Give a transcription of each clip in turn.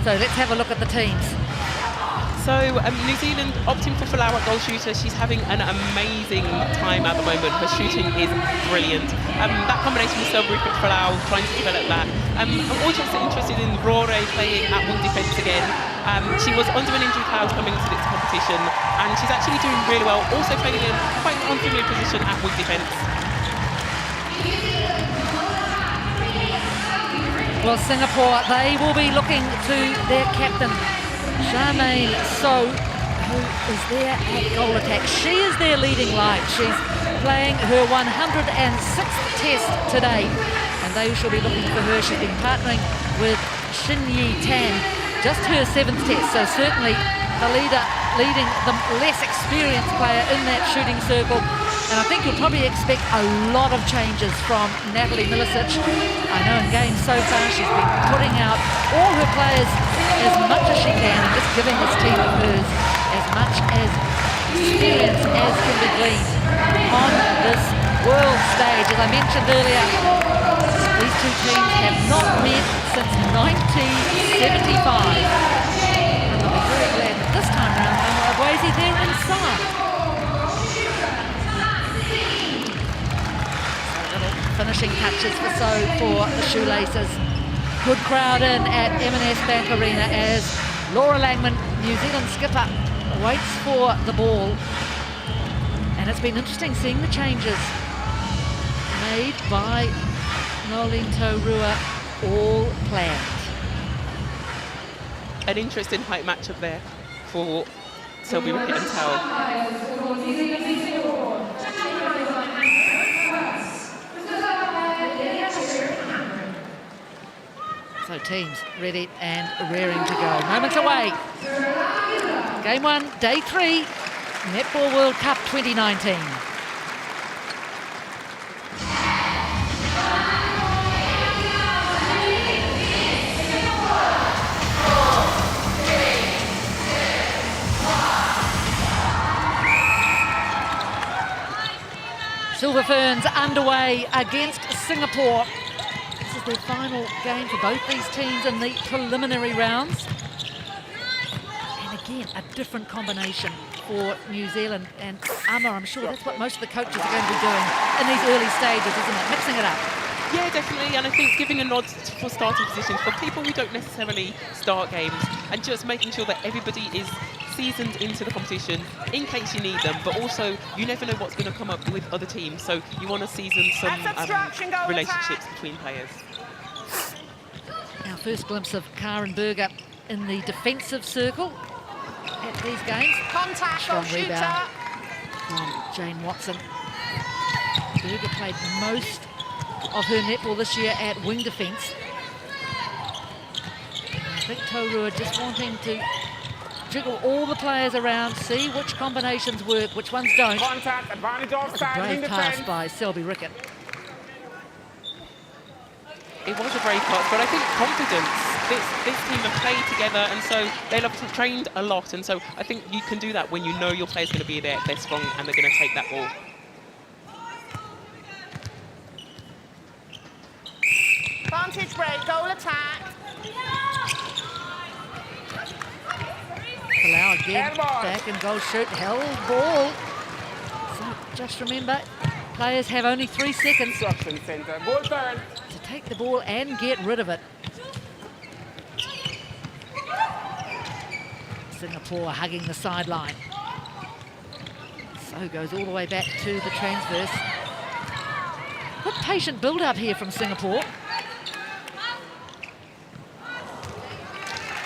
So let's have a look at the teams. So New Zealand opting for Folau at goal shooter. She's having an amazing time at the moment. Her shooting is brilliant. That combination with Selby Rickett, Folau, trying to develop that. I'm also interested in Rore playing at wing defence again. She was under an injury cloud coming into this competition, and she's actually doing really well. Also playing in quite an unfamiliar position at wing defence. Well, Singapore, they will be looking to their captain, Charmaine So, who is there at goal attack. She is their leading light. She's playing her 106th test today, and they shall be looking for her. She's been partnering with Shin Yi Tan, just her 7th test, so certainly the leader leading the less experienced player in that shooting circle. And I think you'll probably expect a lot of changes from Natalie Milicic. I know in games so far she's been putting out all her players as much as she can and just giving this team of hers as much as experience as can be gleaned on this world stage. As I mentioned earlier, these two teams have not met since 1975. And I'll be very glad that this time around, Awasi, they're inside. Finishing touches for the Shoelaces. Good crowd in at M&S Bank Arena as Laura Langman, New Zealand skipper, waits for the ball. And it's been interesting seeing the changes made by Nolene Taurua, all planned. An interesting height matchup there for Selby Rickett and Tao. So teams ready and raring to go. Moments away. Game 1, day 3, Netball World Cup 2019. Silver Ferns underway against Singapore. This is their final game for both these teams in the preliminary rounds. And again, a different combination for New Zealand. And Amma, I'm sure that's what most of the coaches are going to be doing in these early stages, isn't it? Mixing it up. Yeah, definitely, and I think giving a nod for starting positions for people who don't necessarily start games, and just making sure that everybody is seasoned into the competition in case you need them, but also you never know what's going to come up with other teams, so you want to season some relationships between players. Our first glimpse of Karen Berger in the defensive circle at these games. Contact. Strong rebound from Jane Watson. Berger played most of her netball this year at wing defence. I think Taurua just wanting to jiggle all the players around, see which combinations work, which ones don't. Contact, advantage offside. A brave pass by Selby Rickett. It was a brave pass, but I think confidence. This team have played together, and so they'll have trained a lot, and so I think you can do that when you know your player's going to be there, they're strong, and they're going to take that ball. Vantage break, goal attack. Allow again, back and goal shoot, held ball. So just remember, players have only 3 seconds Center. Ball turn. to take the ball and get rid of it. Singapore hugging the sideline. So goes all the way back to the transverse. Good patient build-up here from Singapore.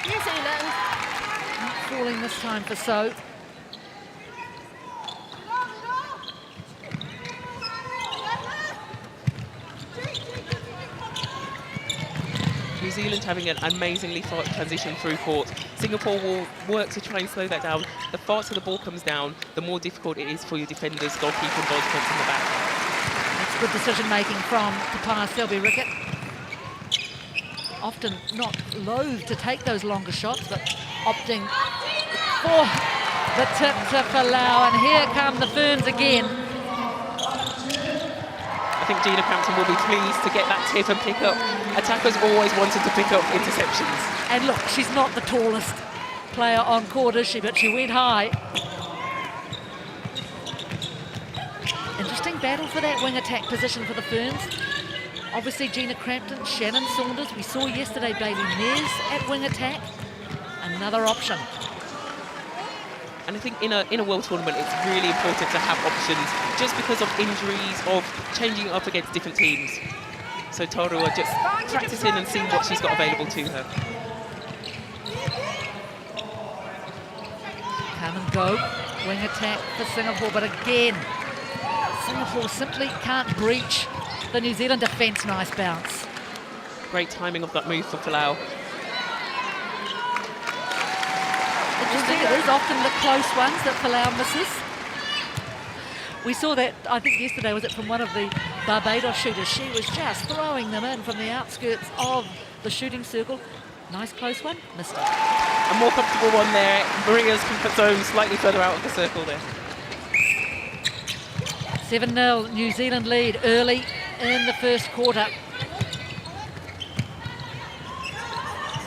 New Zealand. Not falling this time for So. New Zealand having an amazingly fast transition through court. Singapore will work to try and slow that down. The faster the ball comes down, the more difficult it is for your defenders, goalkeeper and dodge points in the back. That's good decision-making from Papa Selby Rickett. Often not loath to take those longer shots, but opting for the tip to Folau. And here come the Ferns again. I think Gina Crampton will be pleased to get that tip and pick up. Attackers always wanted to pick up interceptions. And look, she's not the tallest player on court, is she? But she went high. Interesting battle for that wing attack position for the Ferns. Obviously Gina Crampton, Shannon Saunders. We saw yesterday Bailey Nez at wing attack. Another option. And I think in a world tournament, it's really important to have options just because of injuries, of changing it up against different teams. So Taurua just practicing and seeing what she's got available to her. Come and go. Wing attack for Singapore, but again, Singapore simply can't breach the New Zealand defence. Nice bounce. Great timing of that move for Folau. Interesting, it is often the close ones that Folau misses. We saw that, I think yesterday, was it from one of the Barbados shooters? She was just throwing them in from the outskirts of the shooting circle. Nice close one, missed it. A more comfortable one there. Maria's comfort zone slightly further out of the circle there. 7-0, New Zealand lead early in the first quarter.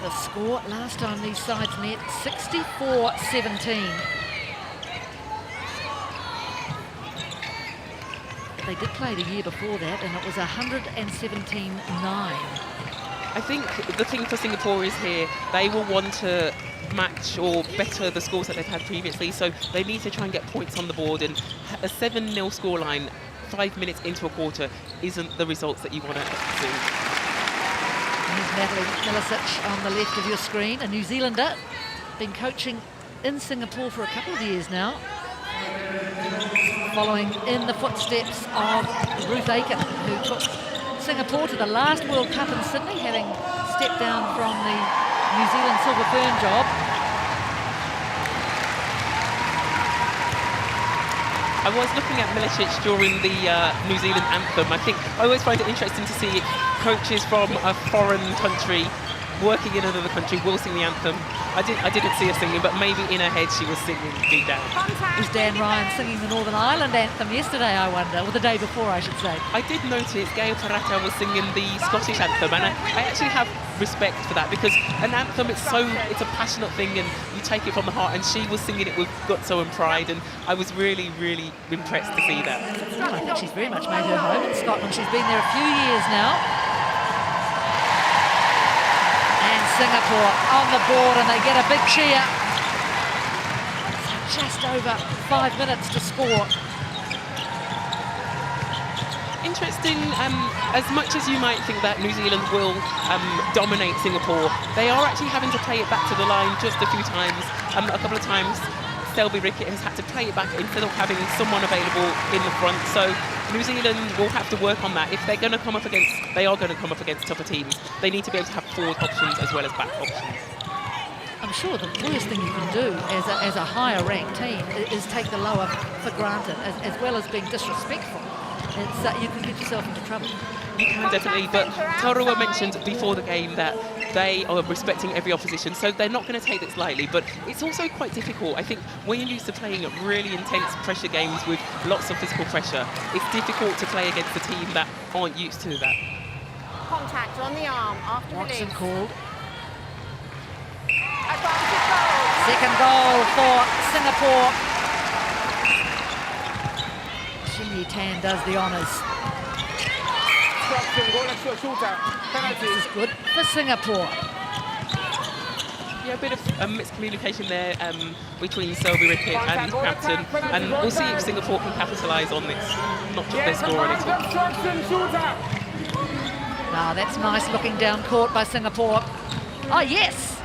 The score last time these sides met, 64-17. They did play the year before that, and it was 117-9. I think the thing for Singapore is here, they will want to match or better the scores that they've had previously, so they need to try and get points on the board, and a 7-0 scoreline 5 minutes into a quarter isn't the results that you want to see. Here's Natalie Milicic on the left of your screen, a New Zealander, been coaching in Singapore for a couple of years now, following in the footsteps of Ruth Aiken, who took Singapore to the last World Cup in Sydney, having stepped down from the New Zealand Silver Fern job. I was looking at Milicic during the New Zealand anthem. I always find it interesting to see coaches from a foreign country working in another country will sing the anthem. I didn't see her singing, but maybe in her head she was singing deep down. It was Dan Ryan singing the Northern Ireland anthem yesterday, I wonder, or the day before, I should say. I did notice Gail Parata was singing the Scottish anthem, and I actually have respect for that, because an anthem, it's a passionate thing and you take it from the heart, and she was singing it with gusto and pride, and I was really, really impressed to see that. Well, I think she's very much made her home in Scotland. She's been there a few years now. Singapore on the board, and they get a big cheer. So just over 5 minutes to score. Interesting, as much as you might think that New Zealand will dominate Singapore, they are actually having to play it back to the line just a few times. A couple of times Selby Rickett has had to play it back instead of having someone available in the front. So New Zealand will have to work on that. If they're going to come up against, they are going to come up against tougher teams. They need to be able to have forward options as well as back options. I'm sure the worst thing you can do as a higher ranked team is take the lower for granted, as well as being disrespectful. You can get yourself into trouble. You can definitely, but Taurua mentioned before the game that they are respecting every opposition, so they're not going to take this lightly, but it's also quite difficult. I think when you're used to playing really intense pressure games with lots of physical pressure, it's difficult to play against a team that aren't used to that. Contact on the arm after Watson release. called. Advantage goal. Second goal for Singapore. Shinyi Tan does the honours. This is good for Singapore. Yeah, a bit of miscommunication there between Selby Rickett and Crampton, and we'll see if Singapore can capitalise on this, not just their score a little. Now that's nice looking down court by Singapore. Oh, yes!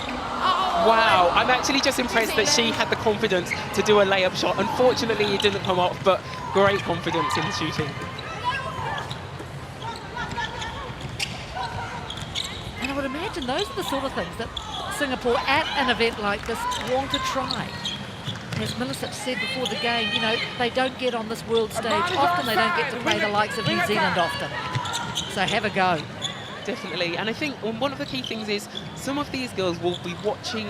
Wow, I'm actually just impressed that she had the confidence to do a layup shot. Unfortunately, it didn't come off, but great confidence in the shooting. And I would imagine those are the sort of things that Singapore, at an event like this, want to try. As Milicic said before the game, you know, they don't get on this world stage often. They don't get to play the likes of New Zealand often. So have a go. Definitely, and I think one of the key things is some of these girls will be watching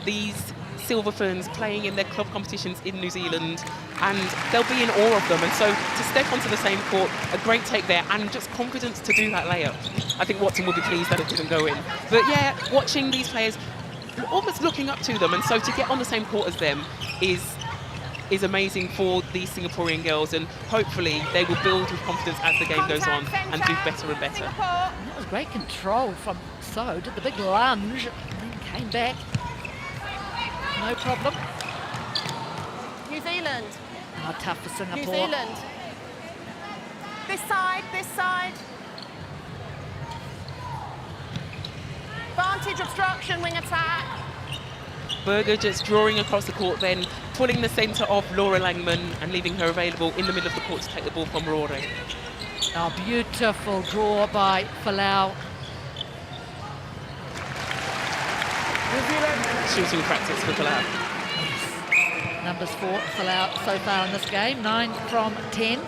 these Silver Ferns playing in their club competitions in New Zealand, and they'll be in awe of them. And so to step onto the same court, a great take there, and just confidence to do that layup. I think Watson will be pleased that it didn't go in. But yeah, watching these players, almost looking up to them, and so to get on the same court as them is amazing for these Singaporean girls, and hopefully they will build with confidence as the game goes on and do better and better. And that was great control from So, did the big lunge, and then came back. No problem. New Zealand. Oh, tough for Singapore. New Zealand. This side, this side. Vantage obstruction, wing attack. Berger just drawing across the court, then pulling the centre off Laura Langman and leaving her available in the middle of the court to take the ball from Rory. Oh, beautiful draw by Falau. Shooting practice for Falau. Numbers 4 Falau so far in this game, 9 from 10.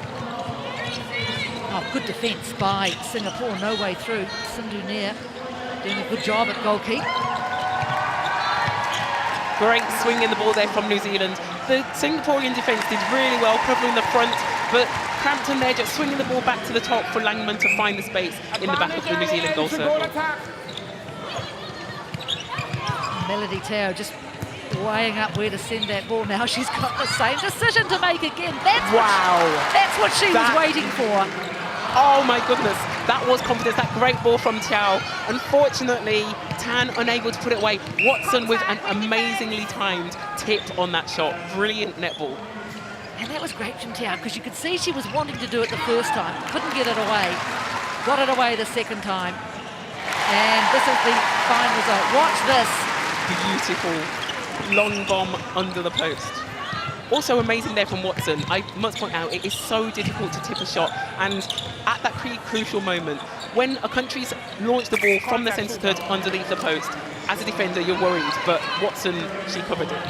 Oh, good defence by Singapore, no way through. Sindhu Nair doing a good job at goalkeep. Great swing in the ball there from New Zealand. The Singaporean defence did really well, covering the front, but Crampton there just swinging the ball back to the top for Langman to find the space in the back of the New Zealand goal circle. Melody Tao just weighing up where to send that ball now. She's got the same decision to make again. That's what she was waiting for. Oh my goodness, that was confidence, that great ball from Tiao. Unfortunately, Tan unable to put it away. Watson with an amazingly timed tip on that shot. Brilliant netball. And that was great from Tiao, because you could see she was wanting to do it the first time, couldn't get it away. Got it away the second time. And this is the fine result. Watch this. Beautiful long bomb under the post. Also amazing there from Watson. I must point out, it is so difficult to tip a shot, and at that crucial moment, when a country's launched the ball from the centre third underneath the post, as a defender you're worried, but Watson, she covered it.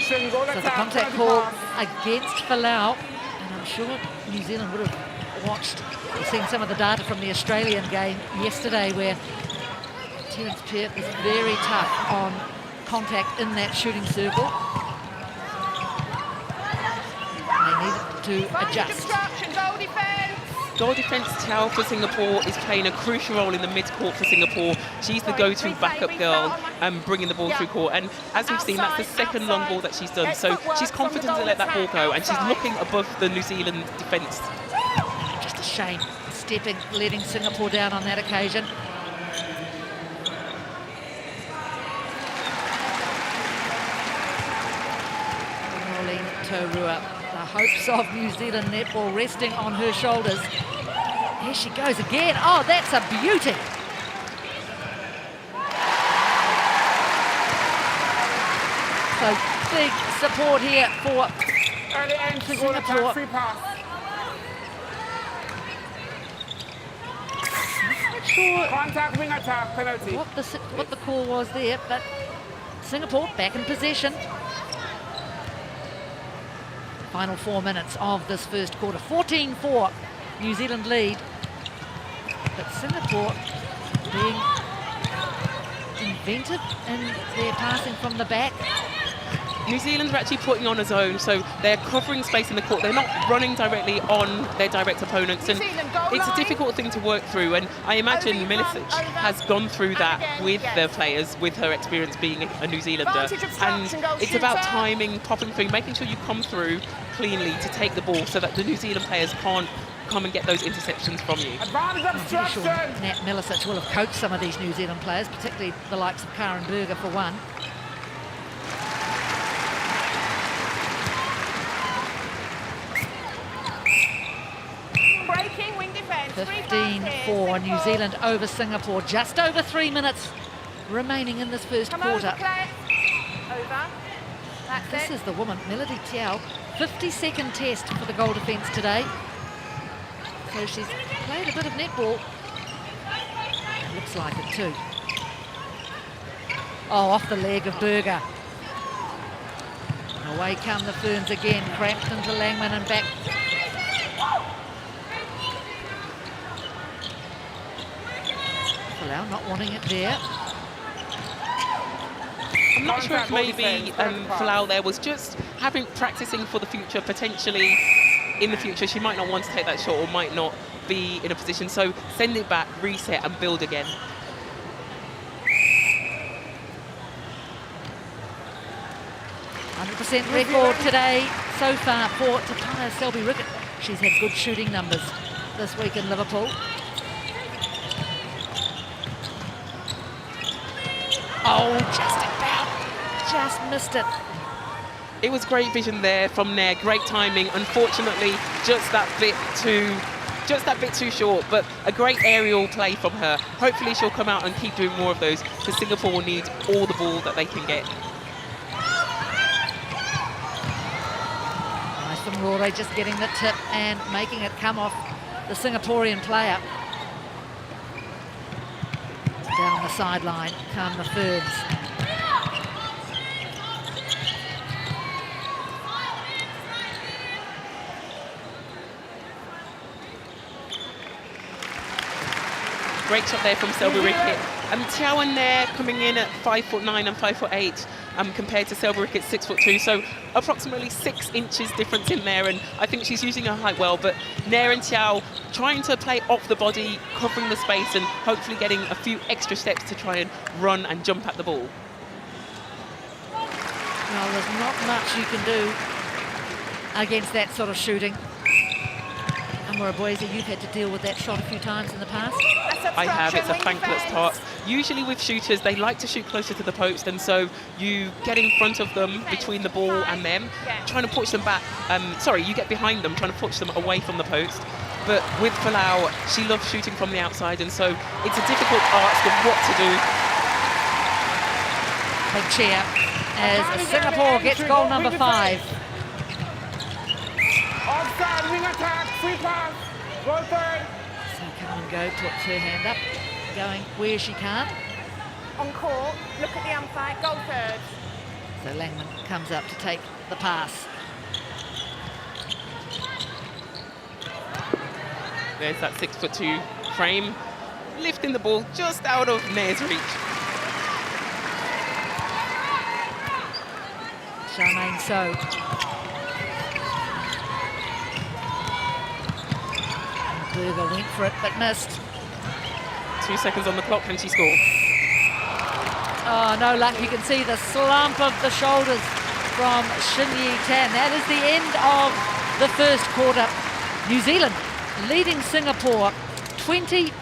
So the contact call against Falau, and I'm sure New Zealand would have watched or seen some of the data from the Australian game yesterday, where Terence Peart is very tough on contact in that shooting circle. They needed to adjust. Goal defence, Tao for Singapore is playing a crucial role in the mid-court for Singapore. She's the go-to backup girl bringing the ball through court. And as we've seen, that's the second long ball that she's done. So she's confident to let that ball go, and she's looking above the New Zealand defence. Just a shame, letting Singapore down on that occasion. Torua. The hopes of New Zealand netball resting on her shoulders. Here she goes again. Oh, that's a beauty. So big support here for Singapore. Not sure Contact wing attack penalty. what the call was there, but Singapore back in possession. Final 4 minutes of this first quarter. 14-4, New Zealand lead. But Singapore being inventive in their passing from the back. New Zealand are actually putting on a zone, so they're covering space in the court. They're not running directly on their direct opponents, and it's a difficult thing to work through. And I imagine Milicic has gone through that with their players, with her experience being a New Zealander. And it's about timing, popping through, making sure you come through cleanly to take the ball, so that the New Zealand players can't come and get those interceptions from you. I'm pretty sure Nat Milicic will have coached some of these New Zealand players, particularly the likes of Karen Berger for one. Breaking wing defence. 15-4, New Zealand over Singapore. Just over 3 minutes remaining in this first quarter. Over. That's This it. is the woman, Melody Tiao. 52nd test for the goal defence today. So she's played a bit of netball. Looks like it too. Oh, off the leg of Berger. Away come the Ferns again. Crampton to Langman and back. Falau not wanting it there. I'm not sure if maybe Folau there was just practicing for the future. Potentially in the future she might not want to take that shot or might not be in a position. So send it back, reset and build again. %100% record today so far for Tatana Selby-Rickett. She's had good shooting numbers this week in Liverpool. Oh, just missed it. It was great vision there from Nair, great timing. Unfortunately, just that bit too short, but a great aerial play from her. Hopefully she'll come out and keep doing more of those, because Singapore will need all the ball that they can get. Nice from Rore, just getting the tip and making it come off the Singaporean player. Down the sideline come the Ferns. Great shot there from Selby-Rickett. Tiao and Nair coming in at 5'9" and 5'8", compared to Selby-Rickett's 6'2", so approximately 6 inches difference in there, and I think she's using her height well. But Nair and Tiao trying to play off the body, covering the space, and hopefully getting a few extra steps to try and run and jump at the ball. Well, there's not much you can do against that sort of shooting. Boise, you've had to deal with that shot a few times in the past. I have. It's a thankless task. Usually with shooters, they like to shoot closer to the post, and so you get in front of them, between the ball and them, trying to push them back. You get behind them, trying to push them away from the post. But with Folau, she loves shooting from the outside, and so it's a difficult ask of what to do. Big cheer as Singapore gets goal number 5. Offside, wing attack, free pass, goal third. So come and go, puts her hand up, going where she can't. On court, look at the umpire, goal third. So Langman comes up to take the pass. There's that 6'2" frame, lifting the ball just out of Nair's reach. Charmaine So. Berger went for it, but missed. 2 seconds on the clock, and she scored. Oh, no luck. You can see the slump of the shoulders from Shin Yi Tan. That is the end of the first quarter. New Zealand leading Singapore 25.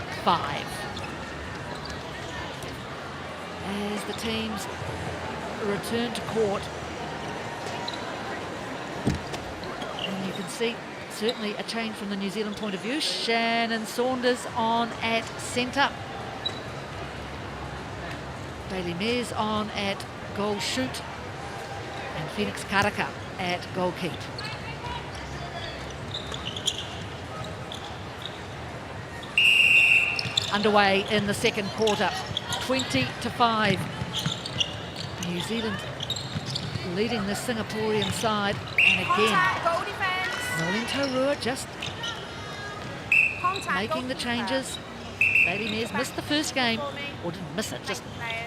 As the teams return to court. And you can see certainly a change from the New Zealand point of view. Shannon Saunders on at centre. Bailey Mears on at goal shoot. And Phoenix Karaka at goal keep. Underway in the second quarter. 20-5. New Zealand leading the Singaporean side. And again, Noeline Taurua just making the changes. Bailey Mears missed the first game, or didn't miss it, just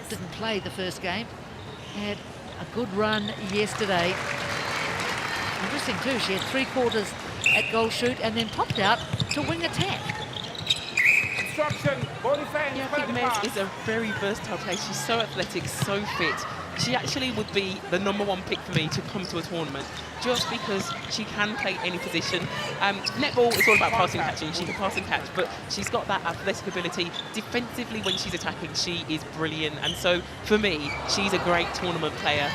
didn't play the first game. Had a good run yesterday. Interesting too, she had 3 quarters at goal shoot and then popped out to wing attack. Instruction, ball defense. Yeah, I think Mears is a very versatile player. She's so athletic, so fit. She actually would be the #1 pick for me to come to a tournament, just because she can play any position. Netball is all about passing and catching. She can pass and catch, but she's got that athletic ability. Defensively, when she's attacking, she is brilliant. And so, for me, she's a great tournament player.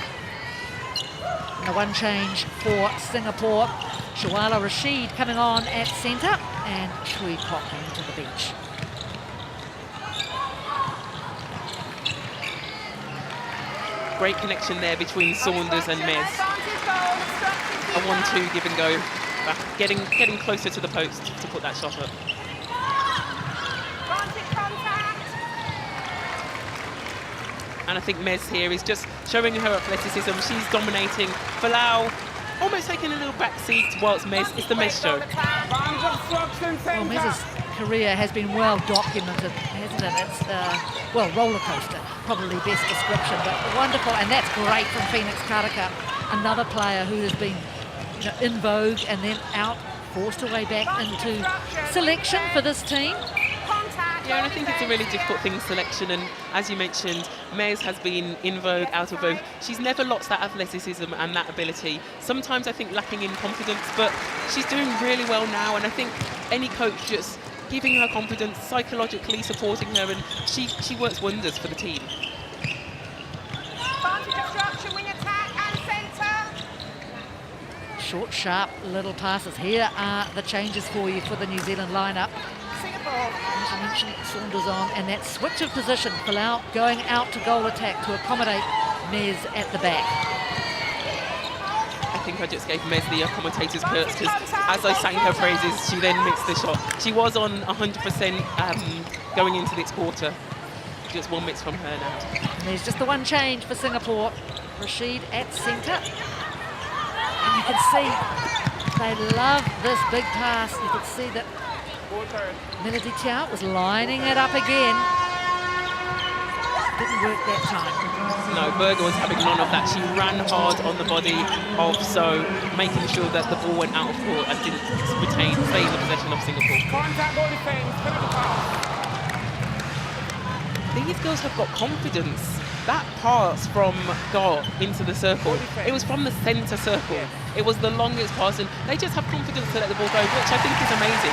And the one change for Singapore, Shawala Rashid coming on at centre, and Chui Kok to the bench. Great connection there between Saunders and Mears. A 1-2 give and go. Getting closer to the post to put that shot up. And I think Mears here is just showing her athleticism. She's dominating. Folau almost taking a little back seat, whilst Mears, it's the Mears show. Well, Mears is career has been well documented, hasn't it? It's, well, roller coaster, probably best description, but wonderful, and that's great from Phoenix Karaka, another player who has been, you know, in vogue and then out, forced her way back into selection for this team. Yeah, and I think it's a really difficult thing, selection, and as you mentioned, Mez has been in vogue, out of vogue. She's never lost that athleticism and that ability. Sometimes I think lacking in confidence, but she's doing really well now, and I think any coach just giving her confidence, psychologically supporting her, and she works wonders for the team. Wing attack and centre. Short, sharp little passes. Here are the changes for you for the New Zealand lineup. As I mentioned, Saunders on, and that switch of position, Palau going out to goal attack to accommodate Mez at the back. I think I just gave Mez the commentator's curse, because as I sang her praises, she then missed the shot. She was on 100% going into this quarter. Just one miss from her now. And there's just the one change for Singapore. Rashid at centre. And you can see they love this big pass. You can see that Melody Chow was lining it up again. Didn't work that time. No, Berger was having none of that. She ran hard on the body of So, making sure that the ball went out of court and didn't stay in the possession of Singapore. Contact goal defense. These girls have got confidence. That pass from Gar into the circle, it was from the centre circle. It was the longest pass, and they just have confidence to let the ball go, which I think is amazing.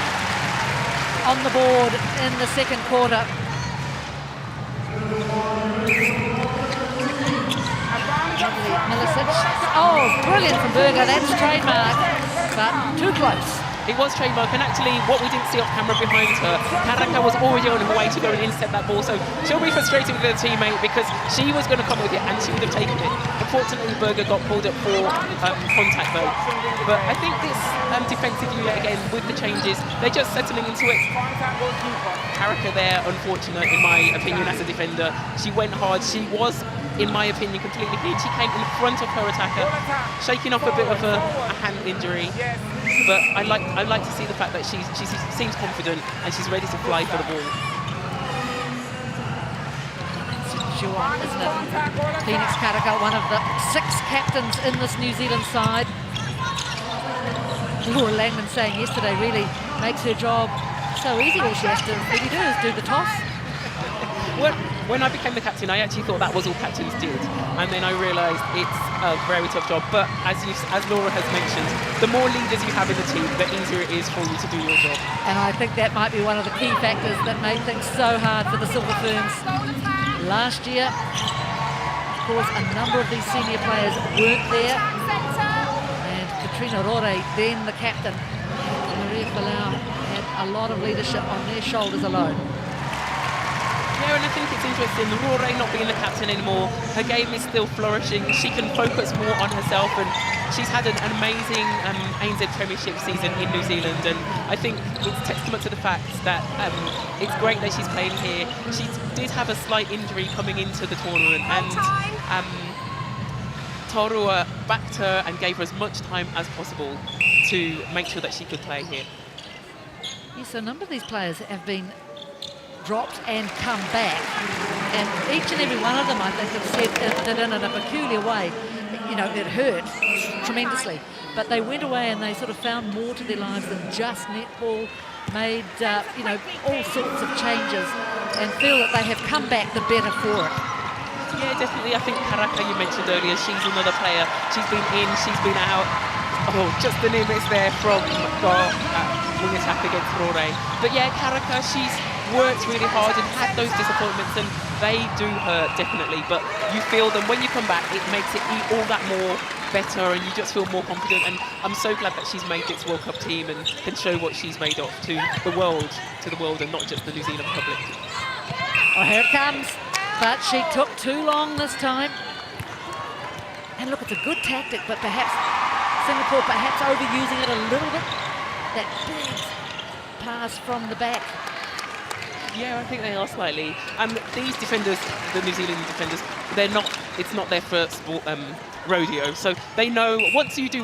On the board in the second quarter. Milicic. Oh, brilliant from Berger. That's trademark, but too close. It was trademark, and actually what we didn't see off camera behind her, Karaka was already on her way to go and intercept that ball, so she'll be frustrated with her teammate because she was going to come with it and she would have taken it. Unfortunately, Berger got pulled up for contact though. But I think this defensive unit, again, with the changes, they're just settling into it. Karaka there, unfortunate in my opinion as a defender. She went hard, she was, in my opinion, completely beat. She came in front of her attacker, shaking off a bit of a hand injury. But I like to see the fact that she seems confident and she's ready to fly for the ball. Juan, isn't it? Phoenix Karaka, one of the 6 captains in this New Zealand side. Laura Langman saying yesterday really makes her job so easy. All she has to really do is do the toss. When I became the captain, I actually thought that was all captains did, and then I realised it's a very tough job. But as Laura has mentioned, the more leaders you have in the team, the easier it is for you to do your job. And I think that might be one of the key factors that made things so hard for the Silver Ferns. Last year, of course, a number of these senior players weren't there, and Katrina Rore, then the captain, Maria Palau, had a lot of leadership on their shoulders alone. Yeah, and I think it's interesting, Rore not being the captain anymore, her game is still flourishing, she can focus more on herself, and she's had an amazing ANZ Premiership season in New Zealand, and I think it's testament to the fact that it's great that she's playing here. She did have a slight injury coming into the tournament, and Taurua backed her and gave her as much time as possible to make sure that she could play here. Yes, a number of these players have been dropped and come back, and each and every one of them, I think, have said that in a peculiar way, you know, it hurt tremendously, but they went away and they sort of found more to their lives than just netball, made you know, all sorts of changes, and feel that they have come back the better for it. Yeah, definitely. I think Karaka, you mentioned earlier, she's another player. She's been in, she's been out. Oh, just the near miss there from Gar wing attack against Rore. But yeah, Karaka, she's worked really hard and had those disappointments, and they do hurt, definitely. But you feel them when you come back, it makes it all that more better, and you just feel more confident. And I'm so glad that she's made this World Cup team and can show what she's made of to the world, and not just the New Zealand public. Oh, here it comes. But she took too long this time. And look, it's a good tactic, but perhaps Singapore overusing it a little bit. That big pass from the back. Yeah, I think they are slightly. These defenders, the New Zealand defenders, it's not their first rodeo. So they know once you do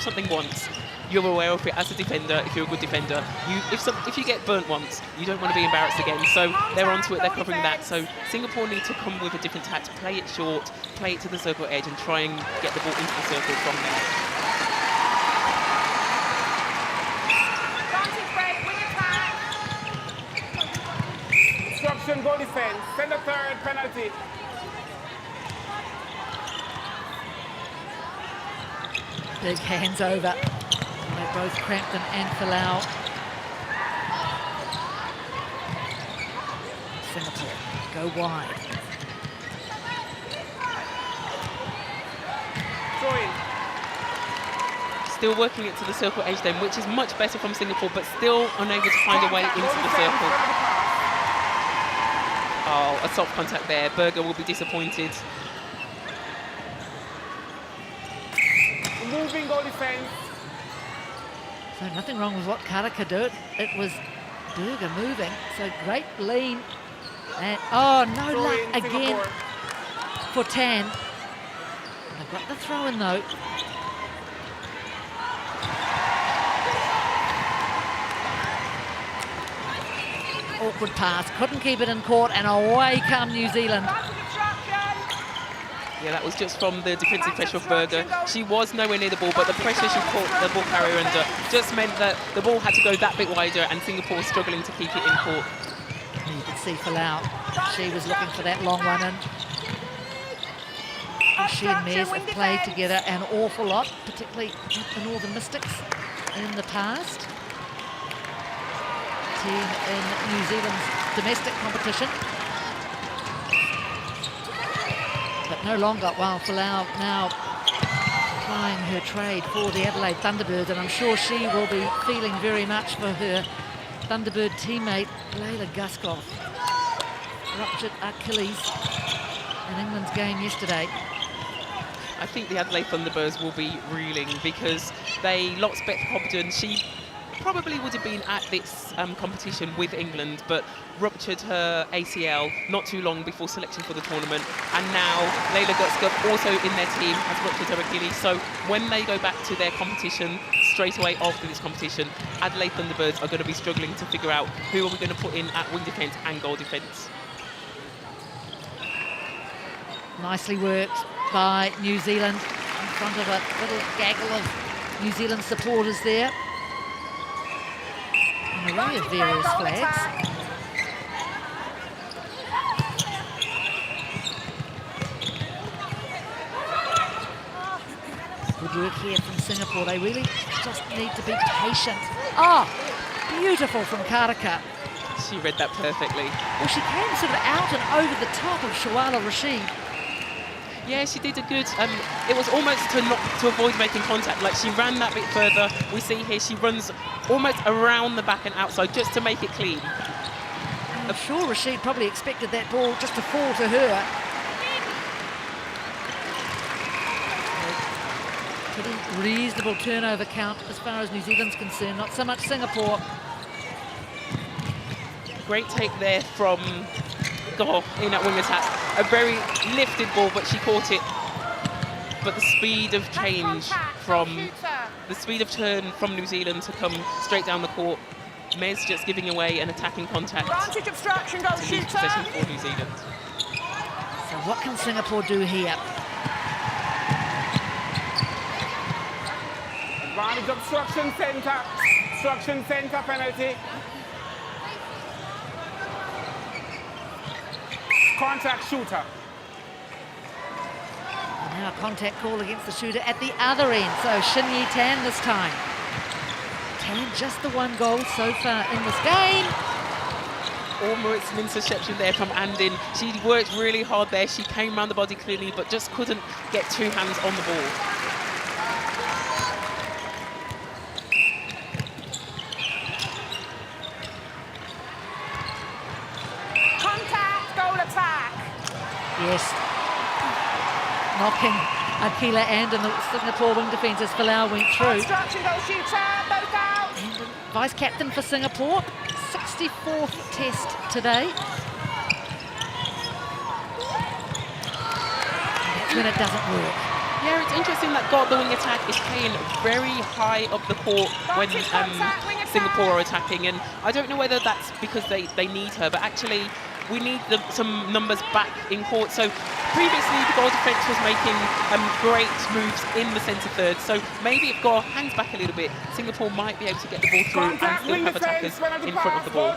something once, you're aware of it as a defender. If you're a good defender, if you get burnt once, you don't want to be embarrassed again. So they're onto it, they're covering that. So Singapore need to come with a different tact, play it short, play it to the circle edge, and try and get the ball into the circle from there. Instruction, goal defense. Send a third penalty. Big hands over by both Crampton and Falau. Singapore go wide. Throw in. Still working it to the circle edge then, which is much better from Singapore, but still unable to find a way into the circle. Oh, a soft contact there. Berger will be disappointed. Moving goal defense. So nothing wrong with what Karaka did. It was Berger moving. So great lean. And oh, no Throw luck in, again Singapore. for Tan. They've got the throw in though. Awkward pass, couldn't keep it in court, and away come New Zealand. Yeah, that was just from the defensive pressure of Berger. She was nowhere near the ball, but the pressure she caught the ball carrier under just meant that the ball had to go that bit wider, and Singapore was struggling to keep it in court. You could see Falau, she was looking for that long one in. And she and Mez have played together an awful lot, particularly the Northern Mystics in the past. Team in New Zealand's domestic competition. But no longer, while Falau now plying her trade for the Adelaide Thunderbirds, and I'm sure she will be feeling very much for her Thunderbird teammate, Leila Guskov. Ruptured Achilles in England's game yesterday. I think the Adelaide Thunderbirds will be reeling because they lost Beth Cobden. She probably would have been at this competition with England, but ruptured her ACL not too long before selection for the tournament. And now Leila Guskov, also in their team, has ruptured her Achilles. So when they go back to their competition straight away after this competition, Adelaide Thunderbirds are going to be struggling to figure out who are we going to put in at wing defence and goal defence. Nicely worked by New Zealand in front of a little gaggle of New Zealand supporters there. An array of various flags. Good work here from Singapore. They really just need to be patient. Oh, beautiful from Karaka. She read that perfectly. Well, she came sort of out and over the top of Shawala Rashid. Yeah, she did a good, it was almost to avoid making contact. Like, she ran that bit further. We see here she runs almost around the back and outside just to make it clean. I'm sure Rashid probably expected that ball just to fall to her. Pretty reasonable turnover count as far as New Zealand's concerned, not so much Singapore. Great take there from Goh in that wing attack. A very lifted ball, but she caught it. But the speed of change from the speed of turn from New Zealand to come straight down the court. Mez just giving away an attacking contact Advantage obstruction, goal to lose shooter. possession for New Zealand. So what can Singapore do here? Advantage obstruction centre. Obstruction centre penalty. Contact shooter. And now a contact call against the shooter at the other end. So Shin Yi Tan this time. Tan just the one goal so far in this game. Almost an interception there from Andin. She worked really hard there. She came around the body cleanly, but just couldn't get two hands on the ball. Contact, goal attack. Yes. Knocking Akila and in the Singapore wing defence as Falau went through. Obstruction, goal shooter, both out. And vice captain for Singapore, 64th test today. And that's when it doesn't work. Yeah, it's interesting that the wing attack is playing very high up the court when Singapore are attacking, and I don't know whether that's because they need her, but actually we need some numbers back in court. So previously the goal defence was making great moves in the centre third, so maybe if Gore hangs back a little bit, Singapore might be able to get the ball through and still have attackers in front of the ball.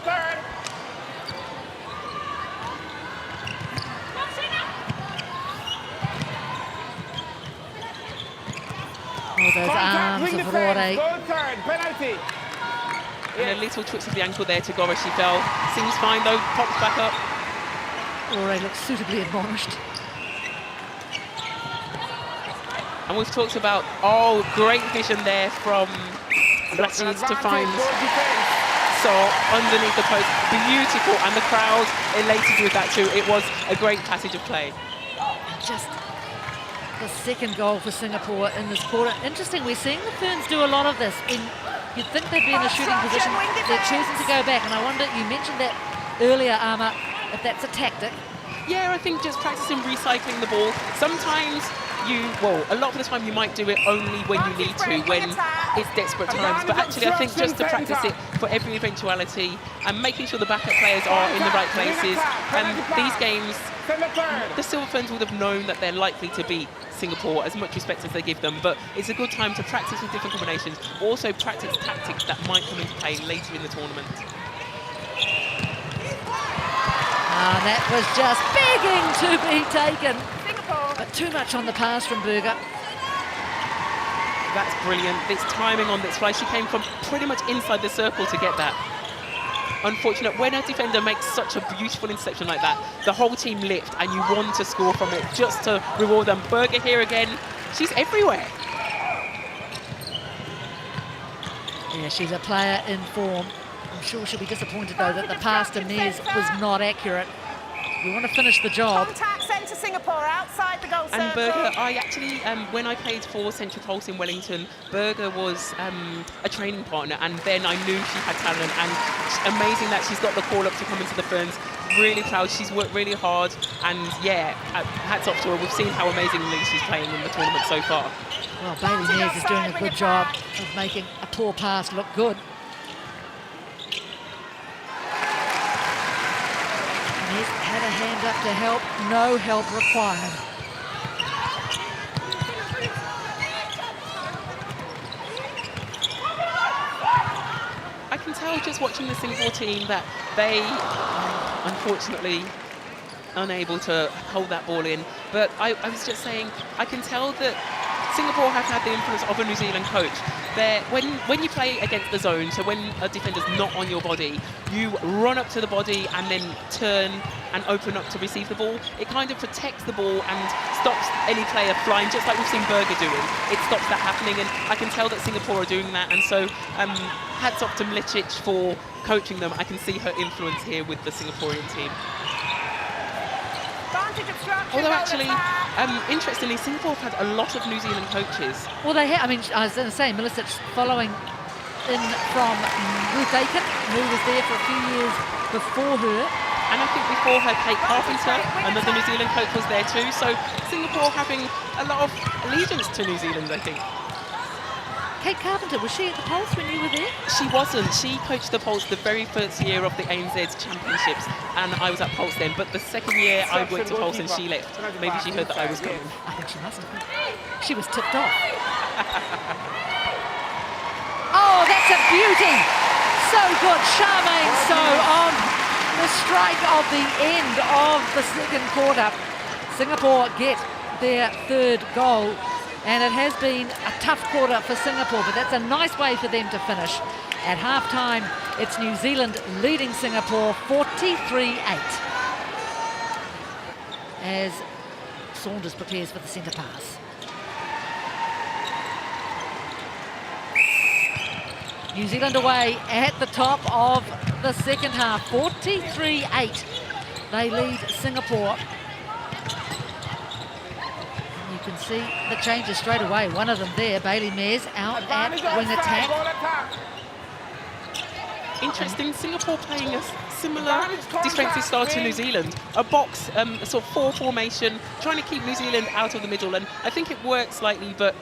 Oh, those arms of Rore. Penalty. And a little twitch of the ankle there to Gore as she fell. Seems fine though, pops back up. Rore looks suitably admonished. And we've talked about, great vision there from Rashid to find So underneath the post. Beautiful, and the crowd elated with that too. It was a great passage of play. Just the second goal for Singapore in this quarter. Interesting, we're seeing the Ferns do a lot of this. You'd think they'd be in a shooting position. They're choosing to go back, and I wonder, you mentioned that earlier, Arma, if that's a tactic. Yeah, I think just practicing recycling the ball. Sometimes a lot of the time you might do it only when you need to, when it's desperate times. But actually, I think just to practice it for every eventuality and making sure the backup players are in the right places. And these games, the Silver Ferns would have known that they're likely to beat Singapore, as much respect as they give them. But it's a good time to practice with different combinations, also practice tactics that might come into play later in the tournament. That was just begging to be taken. But too much on the pass from Berger. That's brilliant. It's timing on this fly. She came from pretty much inside the circle to get that. Unfortunate. When a defender makes such a beautiful interception like that, the whole team lift and you want to score from it just to reward them. Berger here again. She's everywhere. Yeah, she's a player in form. I'm sure she'll be disappointed though that the pass to Nez was not accurate. We want to finish the job. Contact sent to Singapore outside the goal circle. And Berger, I actually, when I played for Central Pulse in Wellington, Berger was a training partner, and then I knew she had talent, and amazing that she's got the call up to come into the Ferns. Really proud. She's worked really hard, and yeah, hats off to her. We've seen how amazingly she's playing in the tournament so far. Well, Bailey Nez is doing a good job of making a poor pass look good. Nez had a hand up to help, no help required. I can tell just watching the Singapore team that they are unfortunately unable to hold that ball in. But I was just saying, I can tell that Singapore have had the influence of a New Zealand coach. When you play against the zone, so when a defender's not on your body, you run up to the body and then turn and open up to receive the ball. It kind of protects the ball and stops any player flying, just like we've seen Berger doing. It stops that happening, and I can tell that Singapore are doing that, and so hats off to Milicic for coaching them. I can see her influence here with the Singaporean team. Although actually, interestingly, Singapore have had a lot of New Zealand coaches. Well, they have. I mean, I was going to say, Milicic following in from Ruth Aiken, who was there for a few years before her. And I think before her, Kate Carpenter, another New Zealand coach, was there too. So Singapore having a lot of allegiance to New Zealand, I think. Kate Carpenter, was she at the Pulse when you were there? She wasn't. She coached the Pulse the very first year of the ANZ Championships, and I was at Pulse then. But the second year I went to Pulse and she left. Maybe she heard that I was coming. I think she must have. She was tipped off. Oh, that's a beauty! So good. Charmaine So on the strike of the end of the second quarter. Singapore get their third goal. And it has been a tough quarter for Singapore, but that's a nice way for them to finish. At half-time, it's New Zealand leading Singapore 43-8. As Saunders prepares for the centre pass. New Zealand away at the top of the second half, 43-8. They lead Singapore. You can see the changes straight away. One of them there, Bailey Mays, out at wing attack. Interesting, Singapore playing a similar defensive style to New Zealand. A box, a sort of 4 formation, trying to keep New Zealand out of the middle, and I think it worked slightly, but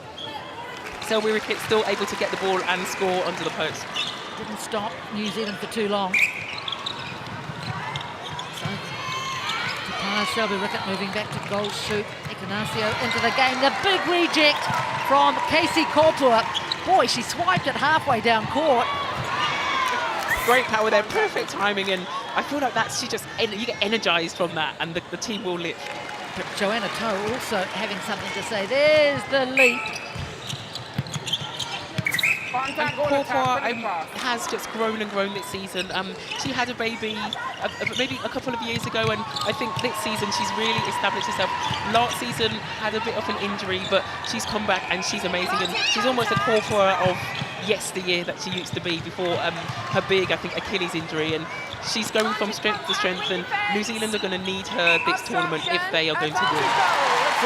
Selby Rickett still able to get the ball and score under the post. Didn't stop New Zealand for too long. So, Selby Rickett moving back to goal shoot. Ignacio into the game. The big reject from Casey Korpua. Boy, she swiped it halfway down court. Great power there, perfect timing, and I feel like that's you get energised from that, and the team will lift. But Joanna Toe also having something to say. There's the leap. And Korpua has just grown and grown this season. She had a baby maybe a couple of years ago, and I think this season she's really established herself. Last season had a bit of an injury, but she's come back and she's amazing, and she's almost a Korpua of yesteryear that she used to be before her big, I think, Achilles injury, and she's going from strength to strength, and New Zealand are going to need her this tournament if they are going to win.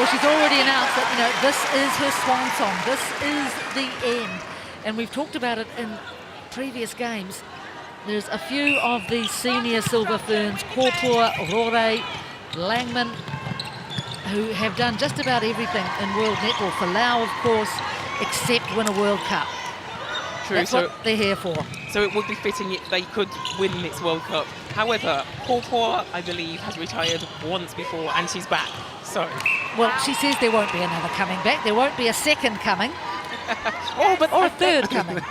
Well, she's already announced that, this is her swan song. This is the end. And we've talked about it in previous games. There's a few of the senior Silver Ferns, Korpua, Rore, Langman, who have done just about everything in World Netball. Falau, of course, except win a World Cup. True. That's what they're here for. So it would be fitting if they could win this World Cup. However, Korpua, I believe, has retired once before, and she's back. So. Well, she says there won't be another coming back. There won't be a second coming. or a third coming.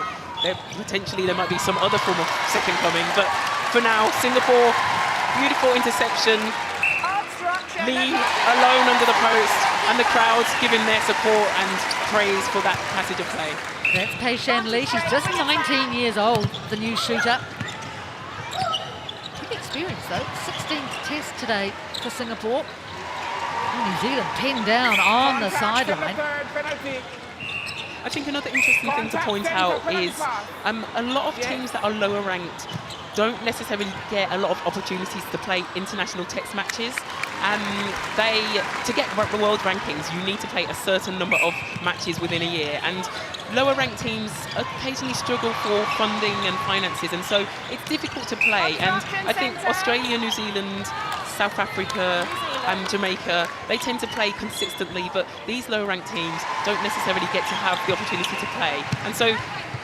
Potentially there might be some other form of second coming, but for now, Singapore, beautiful interception, Lee alone under the post, and the crowds giving their support and praise for that passage of play. That's Pei Shan Lee. She's just 19 years old, the new shooter. Pretty experienced though. 16th test today for Singapore. New Zealand pinned down on the sideline. I think another interesting thing to point out is a lot of teams that are lower ranked don't necessarily get a lot of opportunities to play international test matches. To get the world rankings, you need to play a certain number of matches within a year, and lower ranked teams occasionally struggle for funding and finances, and so it's difficult to play. And I think Australia, New Zealand, South Africa and Jamaica, they tend to play consistently, but these lower ranked teams don't necessarily get to have the opportunity to play. And so,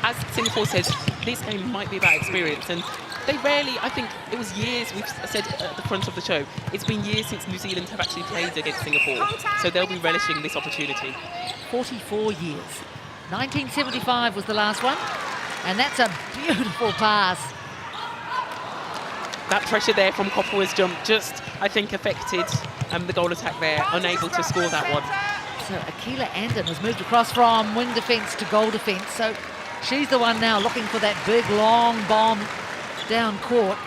as Singapore says, this game might be about experience, and they rarely, I think it was years, we've said at the front of the show, it's been years since New Zealand have actually played against Singapore, so they'll be relishing this opportunity. 44 years. 1975 was the last one, and that's a beautiful pass. That pressure there from Korpua's jump just, I think, affected the goal attack there, unable to score that one. So Akila Andon has moved across from wing defence to goal defence, so she's the one now looking for that big, long bomb down court.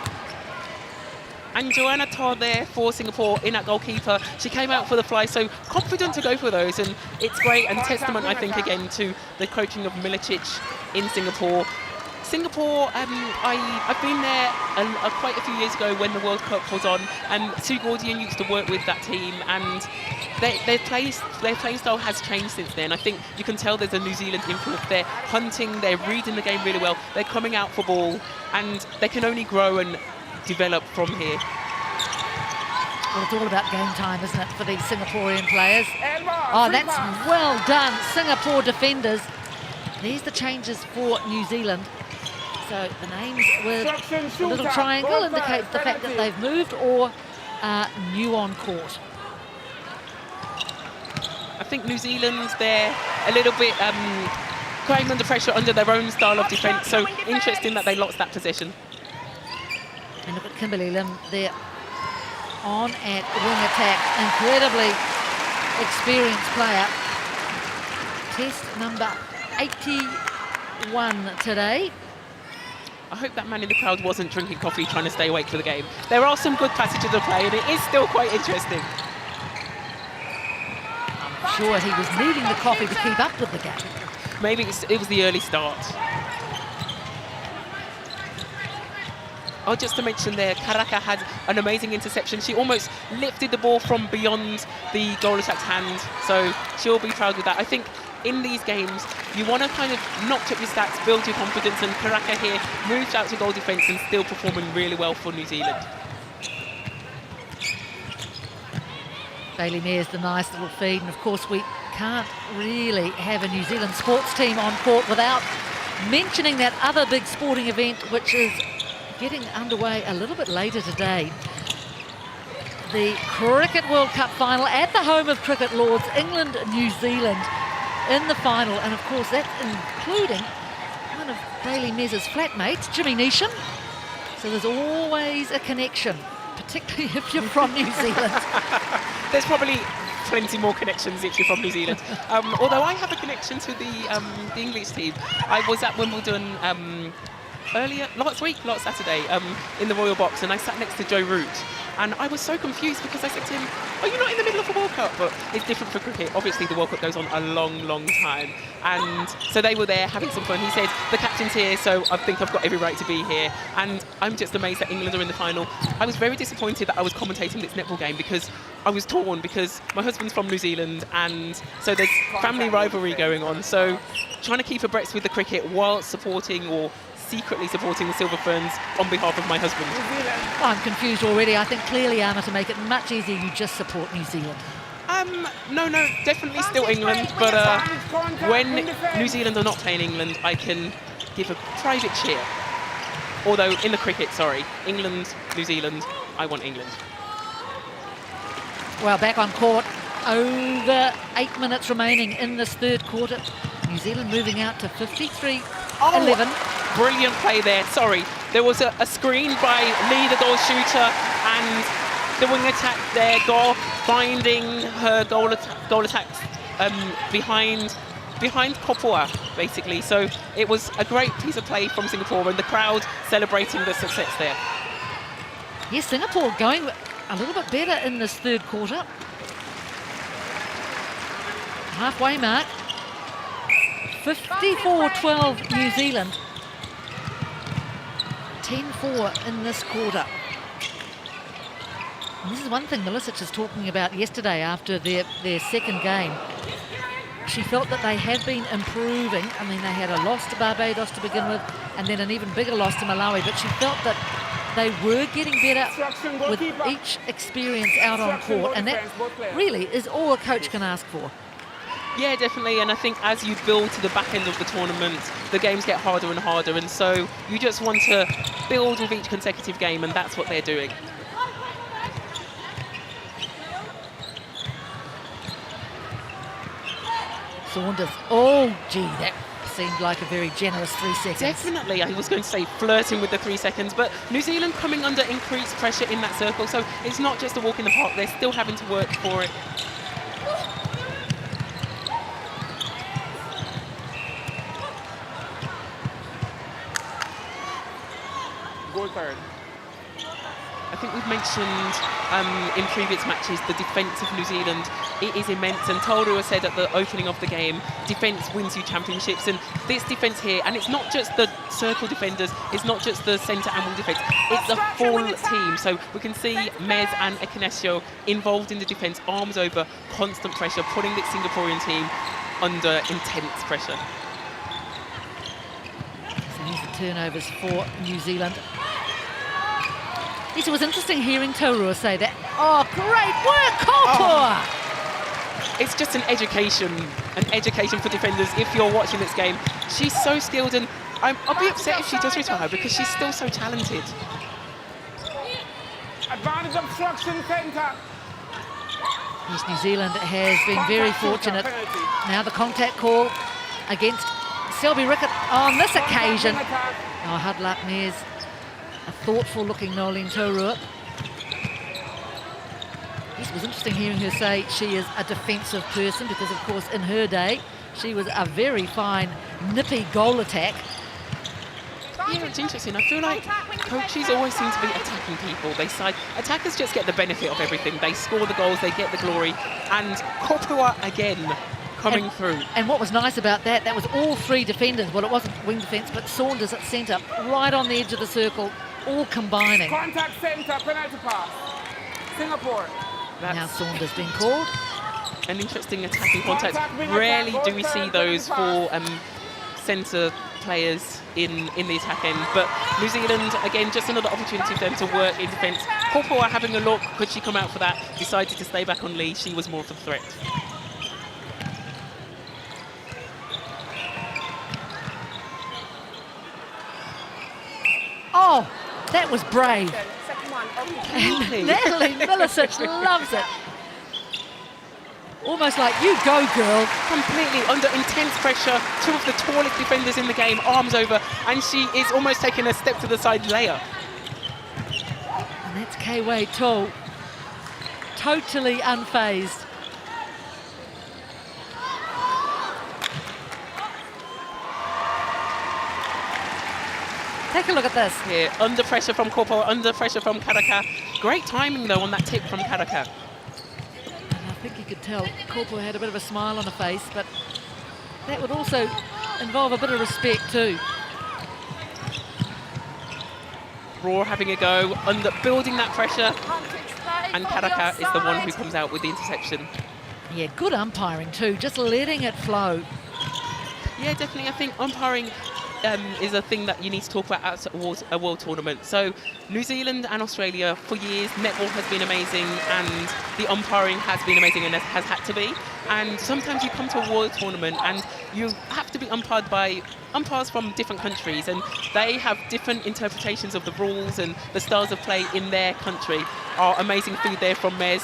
And Joanna Todd there for Singapore in at goalkeeper. She came out for the fly, so confident to go for those, and it's great, and testament, I think, again to the coaching of Milicic in Singapore. Singapore, I've been there quite a few years ago when the World Cup was on, and Sue Gordian used to work with that team, and their playing style has changed since then. I think you can tell there's a New Zealand influence. They're hunting, they're reading the game really well, they're coming out for ball, and they can only grow and develop from here. Well, it's all about game time, isn't it, for these Singaporean players? Oh, that's well done, Singapore defenders. There's the changes for New Zealand. So the names with a little triangle indicates the fact that they've moved or are new on court. I think New Zealand, they're a little bit crying under pressure under their own style of defence, so interesting that they lost that possession. And look at Kimberly Lim there on at wing attack. Incredibly experienced player. Test number 81 today. I hope that man in the crowd wasn't drinking coffee trying to stay awake for the game. There are some good passages of play, and it is still quite interesting. I'm sure he was needing the coffee to keep up with the game. Maybe it was the early start. Oh, just to mention there, Karaka had an amazing interception. She almost lifted the ball from beyond the goal attack's hand, so she'll be proud with that. I think in these games, you want to kind of notch up your stats, build your confidence, and Karaka here moved out to goal defence and still performing really well for New Zealand. Bailey Mare's the nice little feed, and of course we can't really have a New Zealand sports team on court without mentioning that other big sporting event, which is getting underway a little bit later today. The Cricket World Cup final at the home of Cricket Lords, England, New Zealand in the final, and of course that's including one of Bailey Mare's flatmates, Jimmy Neesham. So there's always a connection, particularly if you're from New Zealand. There's probably plenty more connections if you're from New Zealand. Although I have a connection to the English team. I was at Wimbledon last Saturday, in the Royal Box, and I sat next to Joe Root. And I was so confused because I said to him, "Oh, you're not in the middle of a World Cup?" But it's different for cricket. Obviously, the World Cup goes on a long, long time. And so they were there having some fun. He said, "The captain's here, so I think I've got every right to be here." And I'm just amazed that England are in the final. I was very disappointed that I was commentating this netball game because I was torn, because my husband's from New Zealand, and so there's family rivalry going on. So trying to keep abreast with the cricket while supporting or secretly supporting the Silver Ferns on behalf of my husband. I'm confused already. I think clearly, Amma, to make it much easier, you just support New Zealand. No, definitely still England, but when New Zealand are not playing England, I can give a private cheer. Although in the cricket, sorry, England, New Zealand, I want England. Well, back on court, over 8 minutes remaining in this third quarter. New Zealand moving out to 53-11. Brilliant play there. Sorry, there was a screen by Lee, the goal shooter, and the wing attack there. Gore finding her goal attack behind Kopua, basically. So it was a great piece of play from Singapore, and the crowd celebrating the success there. Yes, Singapore going a little bit better in this third quarter. Halfway mark. 54-12 New Zealand. 10-4 in this quarter. And this is one thing Milicic was talking about yesterday after their second game. She felt that they have been improving. I mean, they had a loss to Barbados to begin with, and then an even bigger loss to Malawi, but she felt that they were getting better with each experience out on court, and that really is all a coach can ask for. Yeah, definitely, and I think as you build to the back end of the tournament, the games get harder and harder, and so you just want to build with each consecutive game, and that's what they're doing. Saunders, oh gee, that seemed like a very generous 3 seconds. Definitely, I was going to say flirting with the 3 seconds, but New Zealand coming under increased pressure in that circle, so it's not just a walk in the park, they're still having to work for it. Goal third. I think we've mentioned in previous matches the defence of New Zealand. It is immense, and Tolrua said at the opening of the game, defence wins you championships, and this defence here, and it's not just the circle defenders, it's not just the centre and wing defence, it's the full team. So we can see Mez and Ekinesio involved in the defence, arms over, constant pressure, putting the Singaporean team under intense pressure. So here's the turnovers for New Zealand. Yes, it was interesting hearing Tolrua say that. Oh, great work, Kopua! Oh, it's just an education for defenders if you're watching this game. She's so skilled, and I'll be upset if she does retire because she's still so talented. Advantage obstruction centre. Yes, New Zealand has been very fortunate. Now the contact call against Selby Rickett on this occasion. Oh, hard luck, Mares. A thoughtful-looking Nolene Tolrua. Yes, it was interesting hearing her say she is a defensive person because, of course, in her day, she was a very fine, nippy goal attack. Yeah, it's interesting. I feel like coaches always seem to be attacking people. They side attackers just get the benefit of everything. They score the goals, they get the glory, and Kopua again coming through. And what was nice about that was all three defenders. Well, it wasn't wing defence, but Saunders at centre, right on the edge of the circle, all combining. Contact center, penalty pass. Singapore. Now Saunders being called. An interesting attacking contact. Rarely do we see those for centre players in the attack end, but New Zealand, again, just another opportunity for them to work in defence. Corporal are having a look. Could she come out for that? Decided to stay back on Lee. She was more of a threat. Oh, that was brave. Second one. And Natalie Milicic loves it. Almost like, you go, girl. Completely under intense pressure. Two of the tallest defenders in the game, arms over, and she is almost taking a step to the side layup. And that's Kei Toh, totally unfazed. Take a look at this. Here, under pressure from Corporal, under pressure from Karaka. Great timing, though, on that tip from Karaka. And I think you could tell Corporal had a bit of a smile on her face, but that would also involve a bit of respect too. Raw having a go, under building that pressure, and Karaka is the one who comes out with the interception. Yeah, good umpiring too, just letting it flow. Yeah, definitely. I think umpiring is a thing that you need to talk about at a world tournament. So New Zealand and Australia, for years, netball has been amazing and the umpiring has been amazing and has had to be. And sometimes you come to a world tournament and you have to be umpired by umpires from different countries, and they have different interpretations of the rules and the styles of play in their country. Our amazing feed there from Mez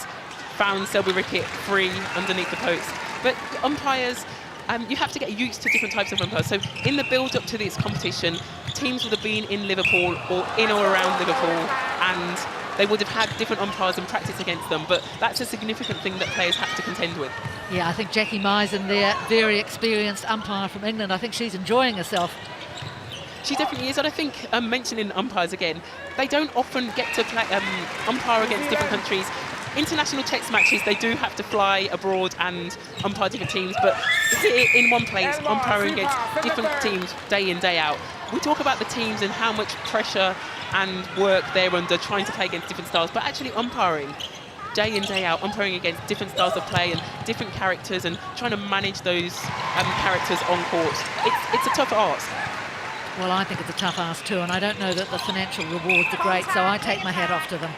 found Selby Rickett free underneath the post. But umpires, you have to get used to different types of umpires. So in the build-up to this competition, teams would have been in Liverpool or in or around Liverpool, and they would have had different umpires and practice against them. But that's a significant thing that players have to contend with. Yeah, I think Jackie Misen there, very experienced umpire from England. I think she's enjoying herself. She definitely is, and I think mentioning umpires again, they don't often get to play umpire against different countries. International text matches, they do have to fly abroad and umpire different teams, but here in one place, umpiring against different teams day in, day out. We talk about the teams and how much pressure and work they're under trying to play against different styles, but actually umpiring day in, day out, umpiring against different styles of play and different characters and trying to manage those characters on court. It's a tough art. Well, I think it's a tough ask too, and I don't know that the financial rewards are great, so I take my hat off to them.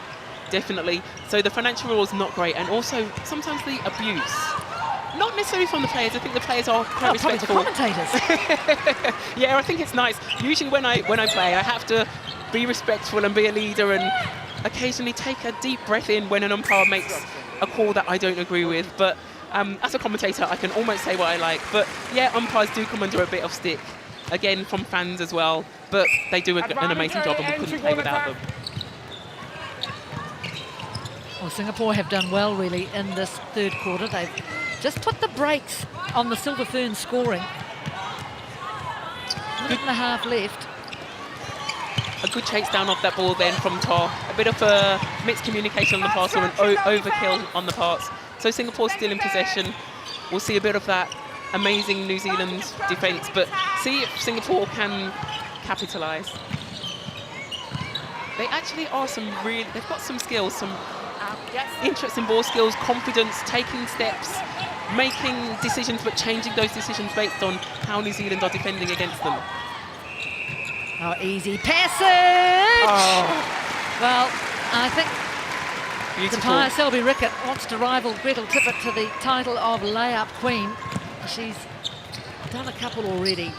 Definitely. So the financial rewards not great, and also sometimes the abuse. Not necessarily from the players. I think the players are quite respectful. Probably the commentators. Yeah, I think it's nice. Usually when I play, I have to be respectful and be a leader and occasionally take a deep breath in when an umpire makes a call that I don't agree with. But as a commentator, I can almost say what I like. But yeah, umpires do come under a bit of stick, again from fans as well. But they do an amazing job, and we couldn't play without them. Well, Singapore have done well, really, in this third quarter. They've just put the brakes on the Silver Ferns scoring. Minute and a half left. A good chase down off that ball then from Toh. A bit of a mixed communication on the pass, or an overkill on the pass. So Singapore's still in possession. We'll see a bit of that amazing New Zealand defence, but see if Singapore can capitalise. They actually are they've got some skills, some interesting ball skills, confidence, taking steps, making decisions but changing those decisions based on how New Zealand are defending against them. Oh, easy passage! Oh. Well, I think Beautiful. Tapaya Selby Rickett wants to rival Gretel Tippett to the title of layup queen. She's done a couple already.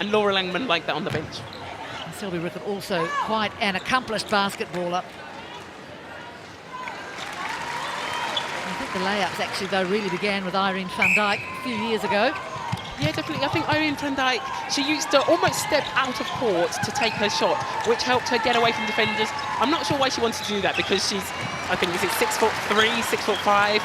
And Laura Langman like that on the bench. And Selby Rickett also quite an accomplished basketballer. I think the layups actually, though, really began with Irene van Dijk a few years ago. Yeah, definitely. I think Irene van Dijk, she used to almost step out of court to take her shot, which helped her get away from defenders. I'm not sure why she wanted to do that, because she's, I think, is it 6'3", 6'5",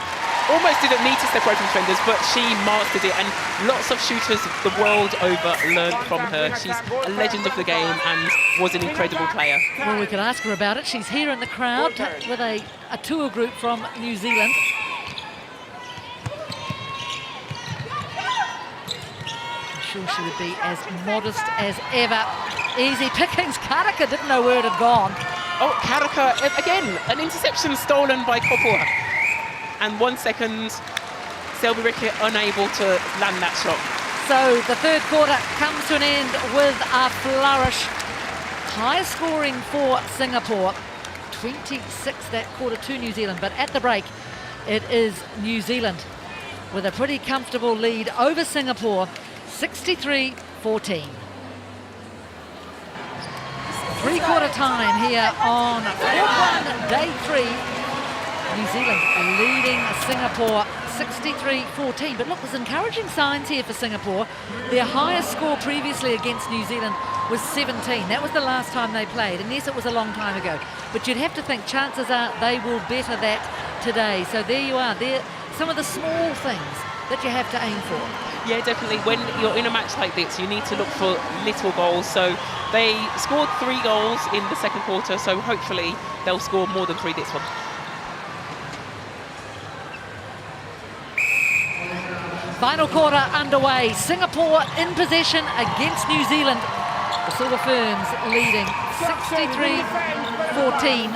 almost didn't need to step away from defenders, but she mastered it, and lots of shooters the world over learned from her. She's a legend of the game and was an incredible player. Well, we could ask her about it. She's here in the crowd with a tour group from New Zealand. I'm sure she would be as modest as ever. easy pickings. Karaka didn't know where it had gone. Oh, Karaka, again, an interception stolen by Kopua. And 1 second, Selby Rickett unable to land that shot. So the third quarter comes to an end with a flourish. High scoring for Singapore. 26 that quarter to New Zealand. But at the break, it is New Zealand with a pretty comfortable lead over Singapore, 63-14. Three-quarter time here on day 3. New Zealand leading Singapore 63-14. But look, there's encouraging signs here for Singapore. Their highest score previously against New Zealand was 17. That was the last time they played. And yes, it was a long time ago. But you'd have to think chances are they will better that today. So there you are. There some of the small things that you have to aim for. Yeah, definitely. When you're in a match like this, you need to look for little goals. So they scored 3 goals in the second quarter. So hopefully they'll score more than 3 this one. Final quarter underway. Singapore in possession against New Zealand. The Silver Ferns leading 63-14.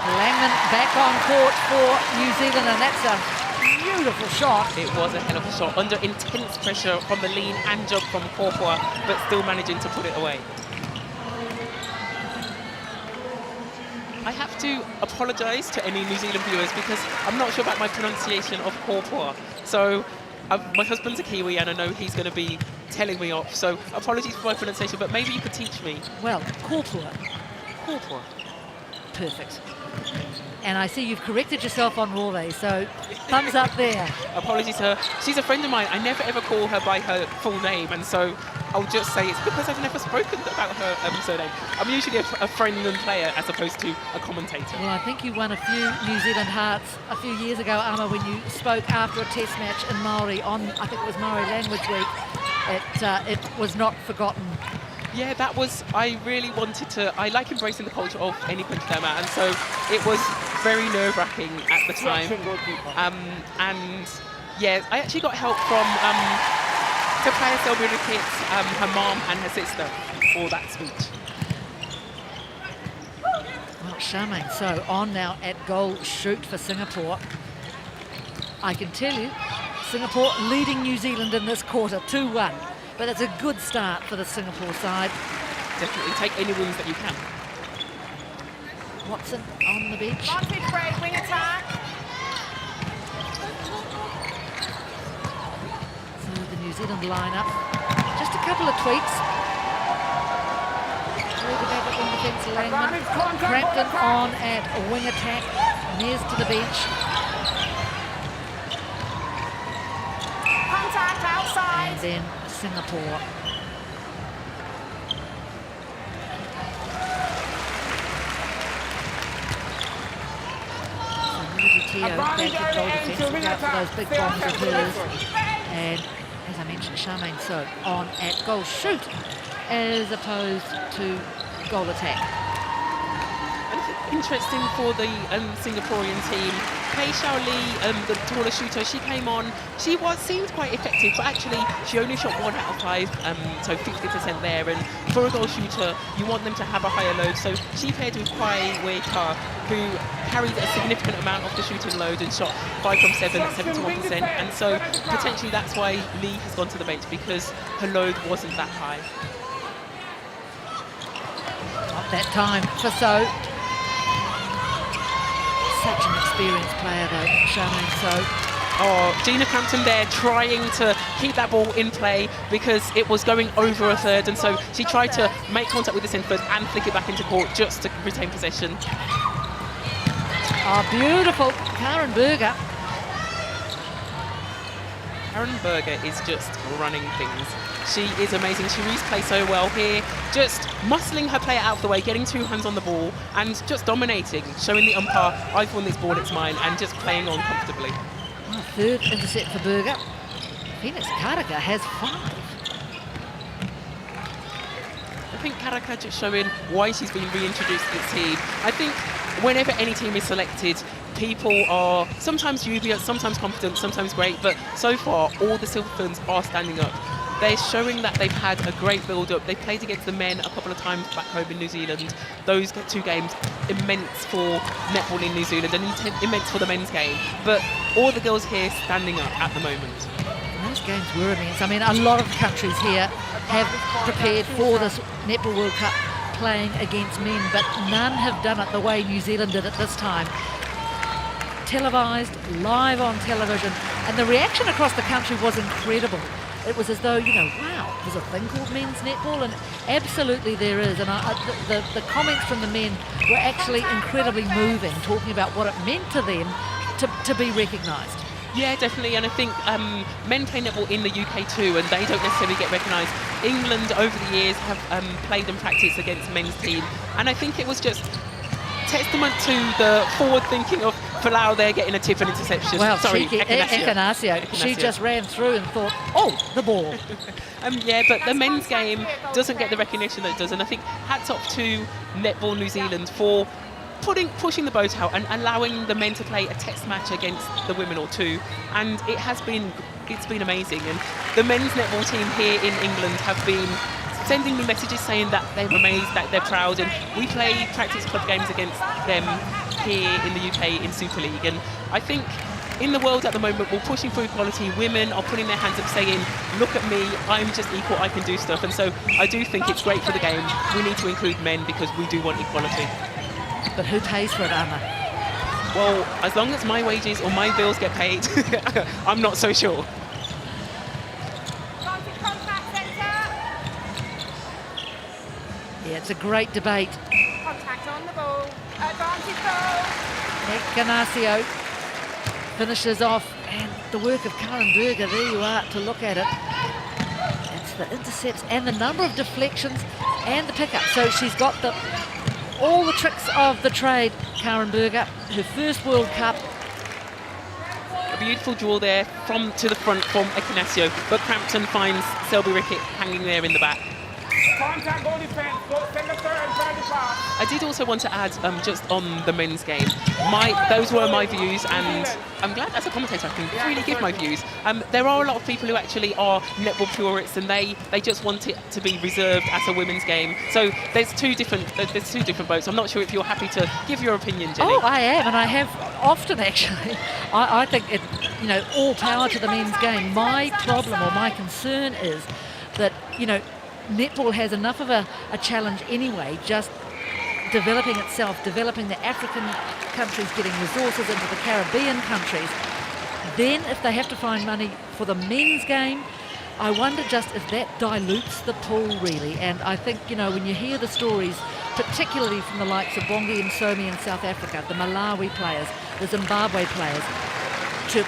Langman back on court for New Zealand, and that's a beautiful shot. It was a hell of a shot under intense pressure from the lean and jump from Kopua, but still managing to put it away. I have to apologise to any New Zealand viewers because I'm not sure about my pronunciation of Kopua. So my husband's a Kiwi and I know he's going to be telling me off. So apologies for my pronunciation, but maybe you could teach me. Well, Kopua. Kopua. Perfect. And I see you've corrected yourself on Rore, so thumbs up there. Apologies to her. She's a friend of mine. I never ever call her by her full name, and so I'll just say it's because I've never spoken about her surname. I'm usually a friend and player as opposed to a commentator. Well, I think you won a few New Zealand hearts a few years ago, Amma, when you spoke after a test match in Maori on, I think it was Maori Language Week. It was not forgotten. Yeah, that was, I really wanted to, I like embracing the culture of any country that I'm at, and so it was very nerve-wracking at the time. And yeah, I actually got help from the player Selby Rickett, her mom and her sister for that speech. Well, Charmaine, so on now at goal shoot for Singapore. I can tell you, Singapore leading New Zealand in this quarter, 2-1. But it's a good start for the Singapore side. Definitely take any wins that you can. Watson on the bench. Advantage break, wing attack. So the New Zealand lineup, just a couple of tweaks. Back up in defence, Langman. Crampton on at wing attack. Nears to the bench. Contact outside. And then Singapore. Tio back at goal defence, look out for those big bombs of hers. And as I mentioned, Charmaine So on at goal shoot as opposed to goal attack. Interesting for the Singaporean team. Pei Xiao Li, the taller shooter, she came on. She seemed quite effective, but actually she only shot 1 out of 5, so 50% there. And for a goal shooter, you want them to have a higher load. So she paired with Kwai Wei Ka, who carried a significant amount of the shooting load and shot 5 from 7, 71%. And so potentially that's why Lee has gone to the bench, because her load wasn't that high. Not that time for So. Such an experienced player though, Charmaine So. Oh, Gina Crampton there trying to keep that ball in play because it was going over a third, and so she tried to make contact with the centre third and flick it back into court just to retain possession. Oh, beautiful. Karen Berger. Karen Berger is just running things. She is amazing. She reads play so well here, just muscling her player out of the way, getting 2 hands on the ball and just dominating, showing the umpire, I've won this ball, it's mine, and just playing on comfortably. Oh, third intercept for Berger. Phoenix Karaka has 5. I think Karaka just showing why she's been reintroduced to the team. I think whenever any team is selected, people are sometimes dubious, sometimes confident, sometimes great, but so far all the Silver Ferns are standing up. They're showing that they've had a great build-up. They played against the men a couple of times back home in New Zealand. Those 2 games, immense for netball in New Zealand and immense for the men's game. But all the girls here standing up at the moment. Those games were immense. I mean, a lot of countries here have prepared for this Netball World Cup playing against men, but none have done it the way New Zealand did it this time. Televised, live on television, and the reaction across the country was incredible. It was as though, wow, there's a thing called men's netball, and absolutely there is. And the comments from the men were actually incredibly moving, talking about what it meant to them to be recognised. Yeah, definitely, and I think men play netball in the UK too, and they don't necessarily get recognised. England over the years have played and practiced against men's team, and I think it was just testament to the forward thinking of Folau there getting a tip and interception. Well, sorry, cheeky Ekanasio. She just ran through and thought, oh, the ball. Yeah, but the men's game doesn't get the recognition that it does, and I think hats off to Netball New Zealand for pushing the boat out and allowing the men to play a test match against the women or 2, and it's been amazing. And the men's netball team here in England have been sending me messages saying that they're amazed, that they're proud, and we play practice club games against them here in the UK in Super League. And I think in the world at the moment we're pushing for equality. Women are putting their hands up saying, look at me, I'm just equal, I can do stuff. And so I do think it's great for the game. We need to include men because we do want equality. But who pays for it, Anna? Well, as long as my wages or my bills get paid, I'm not so sure. Yeah, it's a great debate. Contact on the ball. Advantage ball. Ekanasio finishes off, and the work of Karen Berger, there you are to look at it. It's the intercepts and the number of deflections and the pickup. So she's got all the tricks of the trade, Karen Berger. Her first World Cup. A beautiful draw there to the front from Ekanasio, but Crampton finds Selby Rickett hanging there in the back. Contact, goal defense, go send the third and try to pass. I did also want to add, just on the men's game, those were my views, and I'm glad as a commentator I can freely give my views. There are a lot of people who actually are netball purists, and they just want it to be reserved as a women's game. So there's two different boats. I'm not sure if you're happy to give your opinion, Jenny. Oh, I am, and I have often actually. I think it, all power to the men's game. My problem or my concern is that, netball has enough of a challenge anyway, just developing itself, developing the African countries, getting resources into the Caribbean countries. Then if they have to find money for the men's game, I wonder just if that dilutes the pool really. And I think, when you hear the stories, particularly from the likes of Bongi and Somi in South Africa, the Malawi players, the Zimbabwe players, to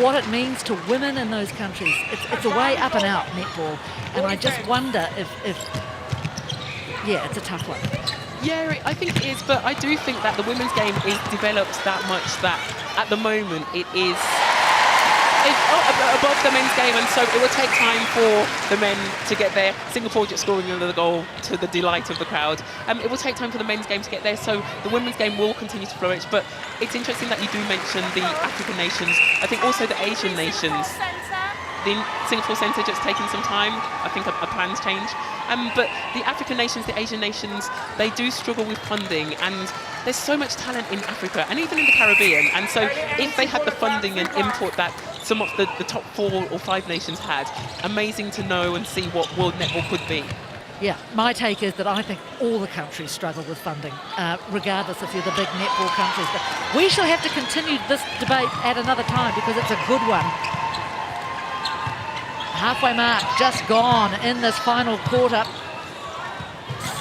what it means to women in those countries. It's a way up and out netball, and I just wonder if it's a tough one. Yeah, I think it is, but I do think that the women's game is developed that much that at the moment it is above the men's game, and so it will take time for the men to get there. Singapore just scoring another goal to the delight of the crowd. It will take time for the men's game to get there, so the women's game will continue to flourish. But it's interesting that you do mention the African nations. I think also the Asian nations. The Singapore Centre just taking some time. I think a plan's change. But the African nations, the Asian nations, they do struggle with funding, and there's so much talent in Africa and even in the Caribbean. And so if they had the funding and input that some of the top 4 or 5 nations had, amazing to know and see what world netball could be. Yeah, my take is that I think all the countries struggle with funding, regardless if you're the big netball countries. But we shall have to continue this debate at another time because it's a good one. Halfway mark just gone in this final quarter.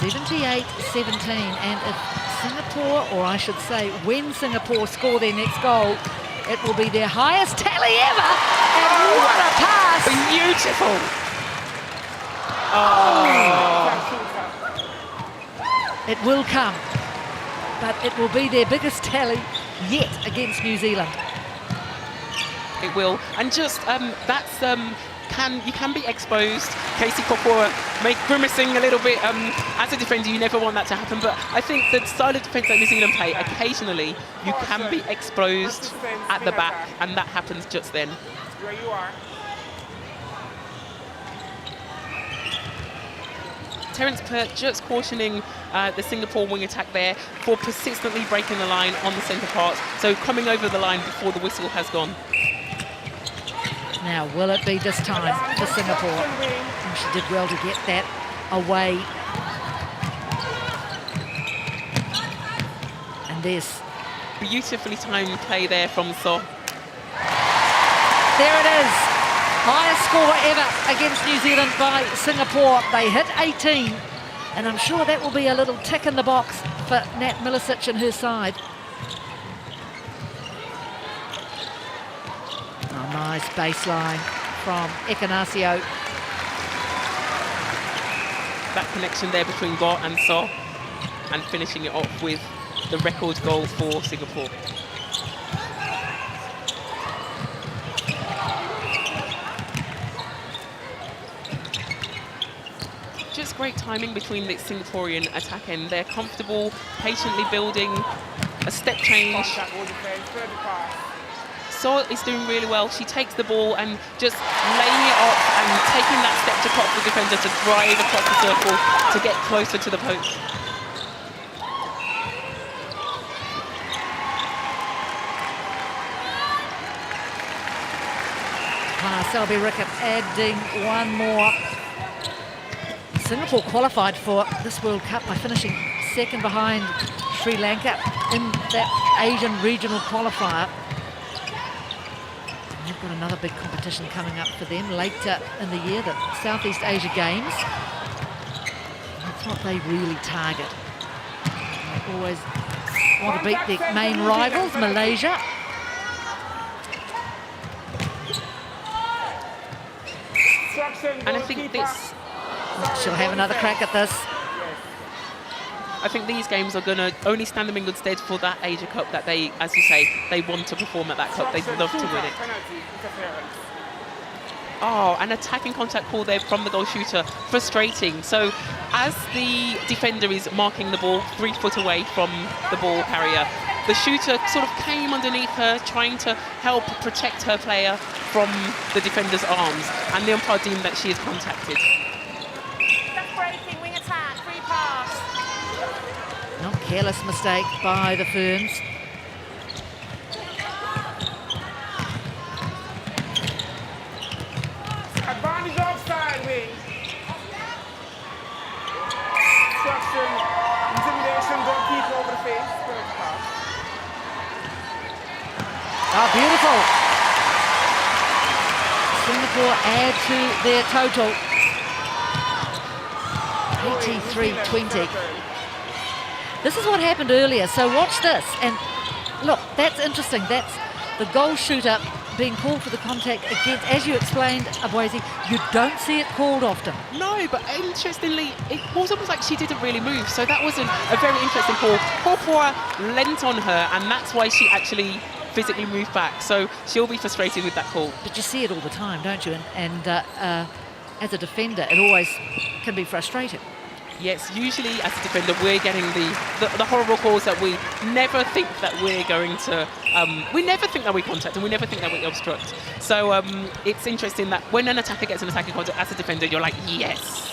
78-17, and if Singapore, or I should say when Singapore score their next goal, it will be their highest tally ever. And what a pass! Beautiful! It will come, but it will be their biggest tally yet against New Zealand. It will, and just that's you can be exposed. Casey Kopor grimacing a little bit. As a defender, you never want that to happen, but I think the style of defence that New Zealand play, occasionally you can be exposed at the back, and that happens just then. Where you are. Terence Pert just cautioning the Singapore wing attack there for persistently breaking the line on the centre part, so coming over the line before the whistle has gone. Now, will it be this time for Singapore? And she did well to get that away. And there's... Beautifully timed play there from So. There it is. Highest score ever against New Zealand by Singapore. They hit 18. And I'm sure that will be a little tick in the box for Nat Milicic and her side. Oh, nice baseline from Ekanasio. That connection there between Go and So, and finishing it off with the record goal for Singapore. Just great timing between the Singaporean attack end. They're comfortable, patiently building a step change. So is doing really well. She takes the ball and just laying it off and taking that step to pop the defender to drive across the circle to get closer to the post. Selby Rickett adding one more. Singapore qualified for this World Cup by finishing second behind Sri Lanka in that Asian regional qualifier. And they've got another big competition coming up for them later in the year, the Southeast Asia Games. That's what they really target. They always want to beat their main rivals, Malaysia. And I think this... She'll have another crack at this. I think these games are going to only stand them in good stead for that Asia Cup that they, as you say, they want to perform at that cup. They'd love to win it. Oh, an attacking contact call there from the goal shooter. Frustrating. So as the defender is marking the ball 3 foot away from the ball carrier, the shooter sort of came underneath her, trying to help protect her player from the defender's arms, and the umpire deemed that she is contacted. That's breaking, wing attack, free pass. Not careless mistake by the Ferns. Advantage offside, wing. Obstruction, intimidation, goalkeeper over the face. Oh, beautiful. Singapore add to their total. 83-20. This is what happened earlier, so watch this. And look, that's interesting. That's the goal shooter being called for the contact against, as you explained, Aboisi, you don't see it called often. No, but interestingly, it was almost like she didn't really move. So that was a very interesting call. Kopor leant on her, and that's why she actually physically moved back. So she'll be frustrated with that call. But you see it all the time, don't you? And as a defender, it always can be frustrating. Yes, usually as a defender, we're getting the horrible calls that we never think that we're going to... we never think that we contact, and we never think that we obstruct. So it's interesting that when an attacker gets an attacking contact, as a defender, you're like, yes.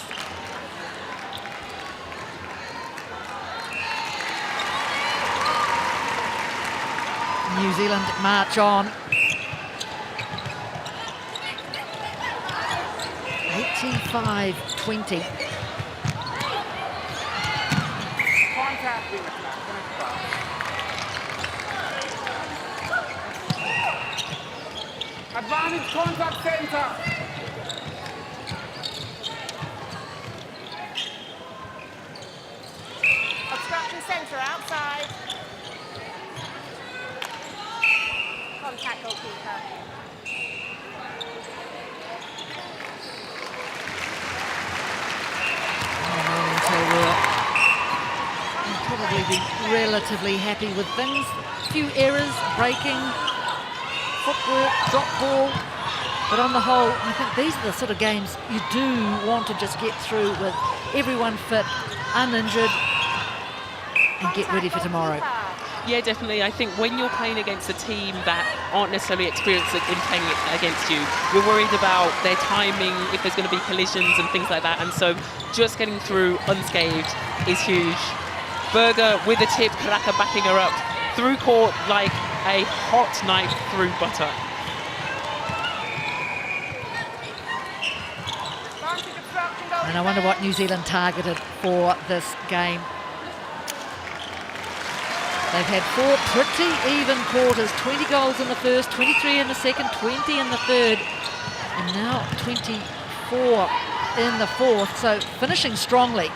New Zealand march on. 85-20. Contact, wing attack. Advantage, contact center. Obstruction centre outside. Contact goalkeeper. We'll probably be relatively happy with things. A few errors, breaking, footwork, drop ball. But on the whole, I think these are the sort of games you do want to just get through with everyone fit, uninjured, and get ready for tomorrow. Yeah, definitely. I think when you're playing against a team that aren't necessarily experienced in playing against you, you're worried about their timing, if there's going to be collisions and things like that. And so just getting through unscathed is huge. Berger with a tip, Karaka backing her up through court like a hot knife through butter. And I wonder what New Zealand targeted for this game. They've had 4 pretty even quarters, 20 goals in the first, 23 in the second, 20 in the third, and now 24 in the fourth, so finishing strongly.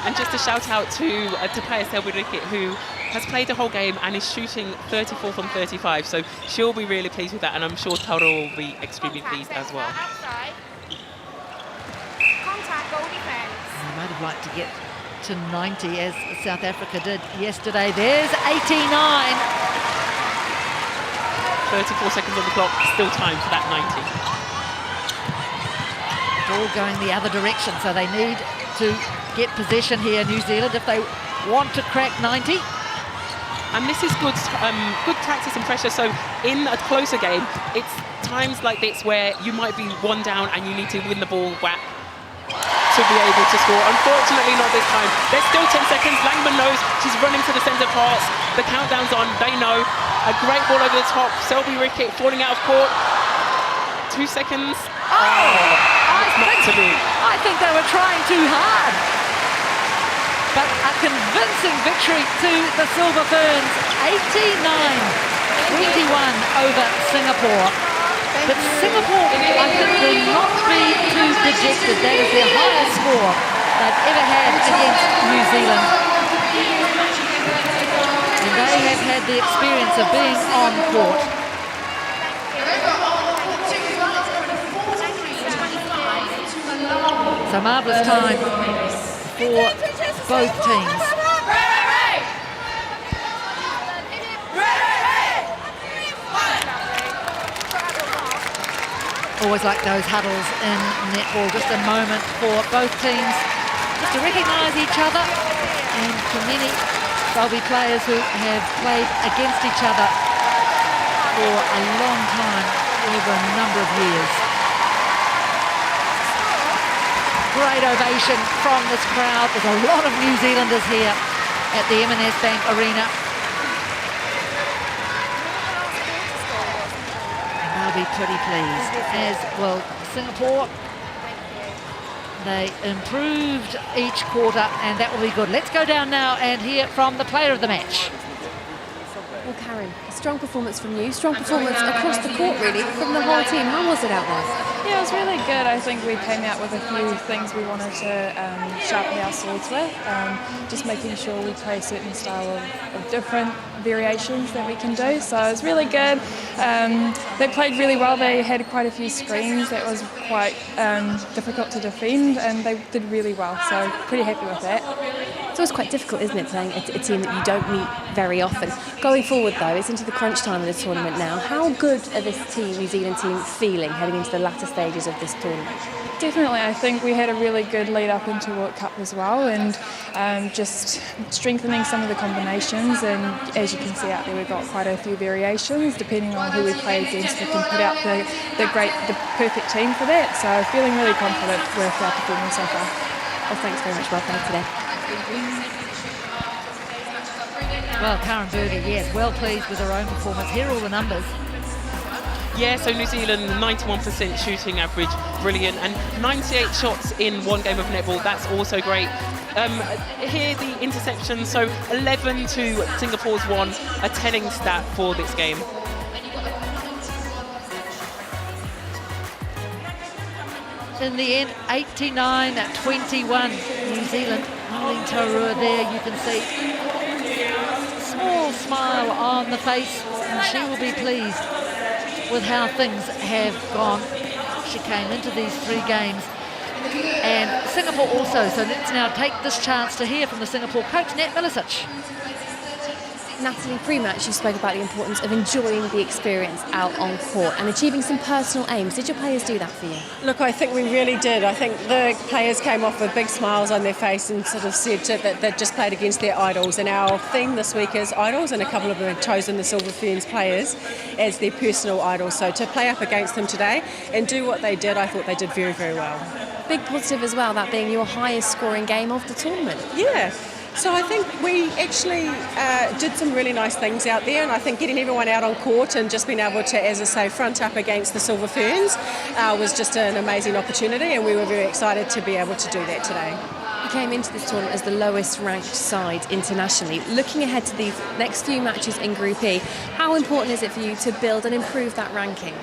And just a shout out to player Selby Rickett, who has played the whole game and is shooting 34 from 35, so she'll be really pleased with that, and I'm sure Taro will be extremely pleased as well. Contact, goal defence. I might have liked to get to 90 as South Africa did yesterday. There's 89. 34 seconds on the clock, still time for that 90. Ball going the other direction, so they need to get possession here, New Zealand, if they want to crack 90. And this is good practice and pressure. So in a closer game, it's times like this where you might be 1 down and you need to win the ball back to be able to score. Unfortunately, not this time. There's still 10 seconds. Langman knows she's running to the centre parts. The countdown's on. They know. A great ball over the top. Selby Rickett falling out of court. 2 seconds. I think they were trying too hard. But a convincing victory to the Silver Ferns, 89-21 over Singapore. But Singapore, I think, will not be too dejected. That is their highest score they've ever had against New Zealand. And they have had the experience of being on court. So marvellous time for both teams. Always like those huddles in netball, just a moment for both teams just to recognise each other, and for many they'll be players who have played against each other for a long time, over a number of years. Great ovation from this crowd. There's a lot of New Zealanders here at the M&S Bank Arena. They'll be pretty pleased, as will Singapore. They improved each quarter, and that will be good. Let's go down now and hear from the player of the match. Well, Karen, a strong performance from you, strong performance across the court, really, from the whole team. How was it out there? Yeah, it was really good. I think we came out with a few things we wanted to sharpen our swords with. Just making sure we play a certain style of different variations that we can do. So it was really good. They played really well. They had quite a few screens that was quite difficult to defend, and they did really well. So pretty happy with that. It's always quite difficult, isn't it, playing a team that you don't meet very often. Going forward, though, it's into the crunch time of the tournament now. How good are this team, New Zealand team, feeling heading into the latter stages of this tournament? Definitely, I think we had a really good lead up into World Cup as well, and just strengthening some of the combinations. And as you can see out there, we've got quite a few variations depending on who we play against. We can put out the perfect team for that. So feeling really confident with our performance so far. Well, thanks very much. Well played today. Well, Karen Berger, yes, well pleased with her own performance. Here are all the numbers. Yeah, so New Zealand, 91% shooting average, brilliant, and 98 shots in one game of netball, that's also great. Here the interceptions, so 11 to Singapore's 1, a telling stat for this game. In the end, 89-21, New Zealand. Marlene Taurua there, you can see. Small smile on the face, and she will be pleased with how things have gone. She came into these 3 games, and Singapore also. So let's now take this chance to hear from the Singapore coach, Nat Milicic. Natalie, pre-match you spoke about the importance of enjoying the experience out on court and achieving some personal aims. Did your players do that for you? Look, I think we really did. I think the players came off with big smiles on their face and sort of said that they'd just played against their idols. And our theme this week is idols, and a couple of them have chosen the Silver Ferns players as their personal idols. So to play up against them today and do what they did, I thought they did very, very well. Big positive as well, that being your highest scoring game of the tournament. Yeah. So I think we actually did some really nice things out there, and I think getting everyone out on court and just being able to, as I say, front up against the Silver Ferns was just an amazing opportunity, and we were very excited to be able to do that today. You came into this tournament as the lowest ranked side internationally. Looking ahead to these next few matches in Group E, how important is it for you to build and improve that ranking?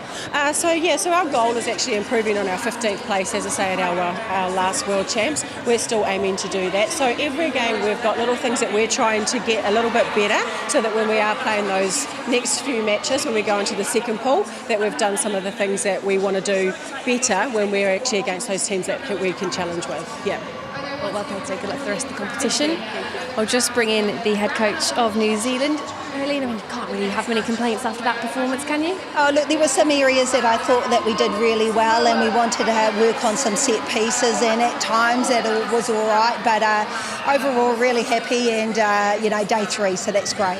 So our goal is actually improving on our 15th place, as I say, at our last World Champs. We're still aiming to do that. So every game we've got little things that we're trying to get a little bit better, so that when we are playing those next few matches, when we go into the second pool, that we've done some of the things that we want to do better when we're actually against those teams that we can challenge with. Yeah. Well, welcome to good luck for the rest of the competition. I'll just bring in the head coach of New Zealand. Eileen, I mean, you can't really have many complaints after that performance, can you? Oh, look, there were some areas that I thought that we did really well, and we wanted to work on some set pieces, and at times that it was all right, but overall really happy, and day 3, so that's great.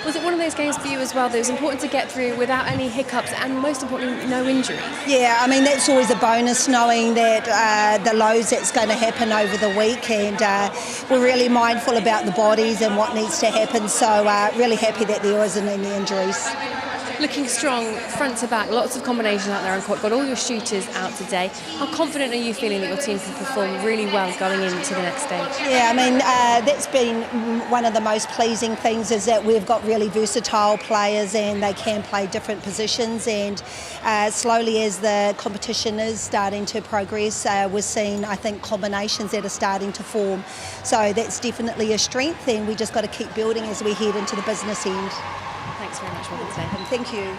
Was it one of those games for you as well that it was important to get through without any hiccups and, most importantly, no injuries? Yeah, I mean, that's always a bonus, knowing that the lows that's going to happen over the week, and we're really mindful about the bodies and what needs to happen, so really happy that there wasn't any injuries. Looking strong, front to back, lots of combinations out there on court. Got all your shooters out today. How confident are you feeling that your team can perform really well going into the next stage? Yeah, I mean, that's been one of the most pleasing things, is that we've got really versatile players and they can play different positions, and slowly as the competition is starting to progress, we're seeing, I think, combinations that are starting to form. So that's definitely a strength, and we just got to keep building as we head into the business end. Thanks very much, Robin, today. Thank you.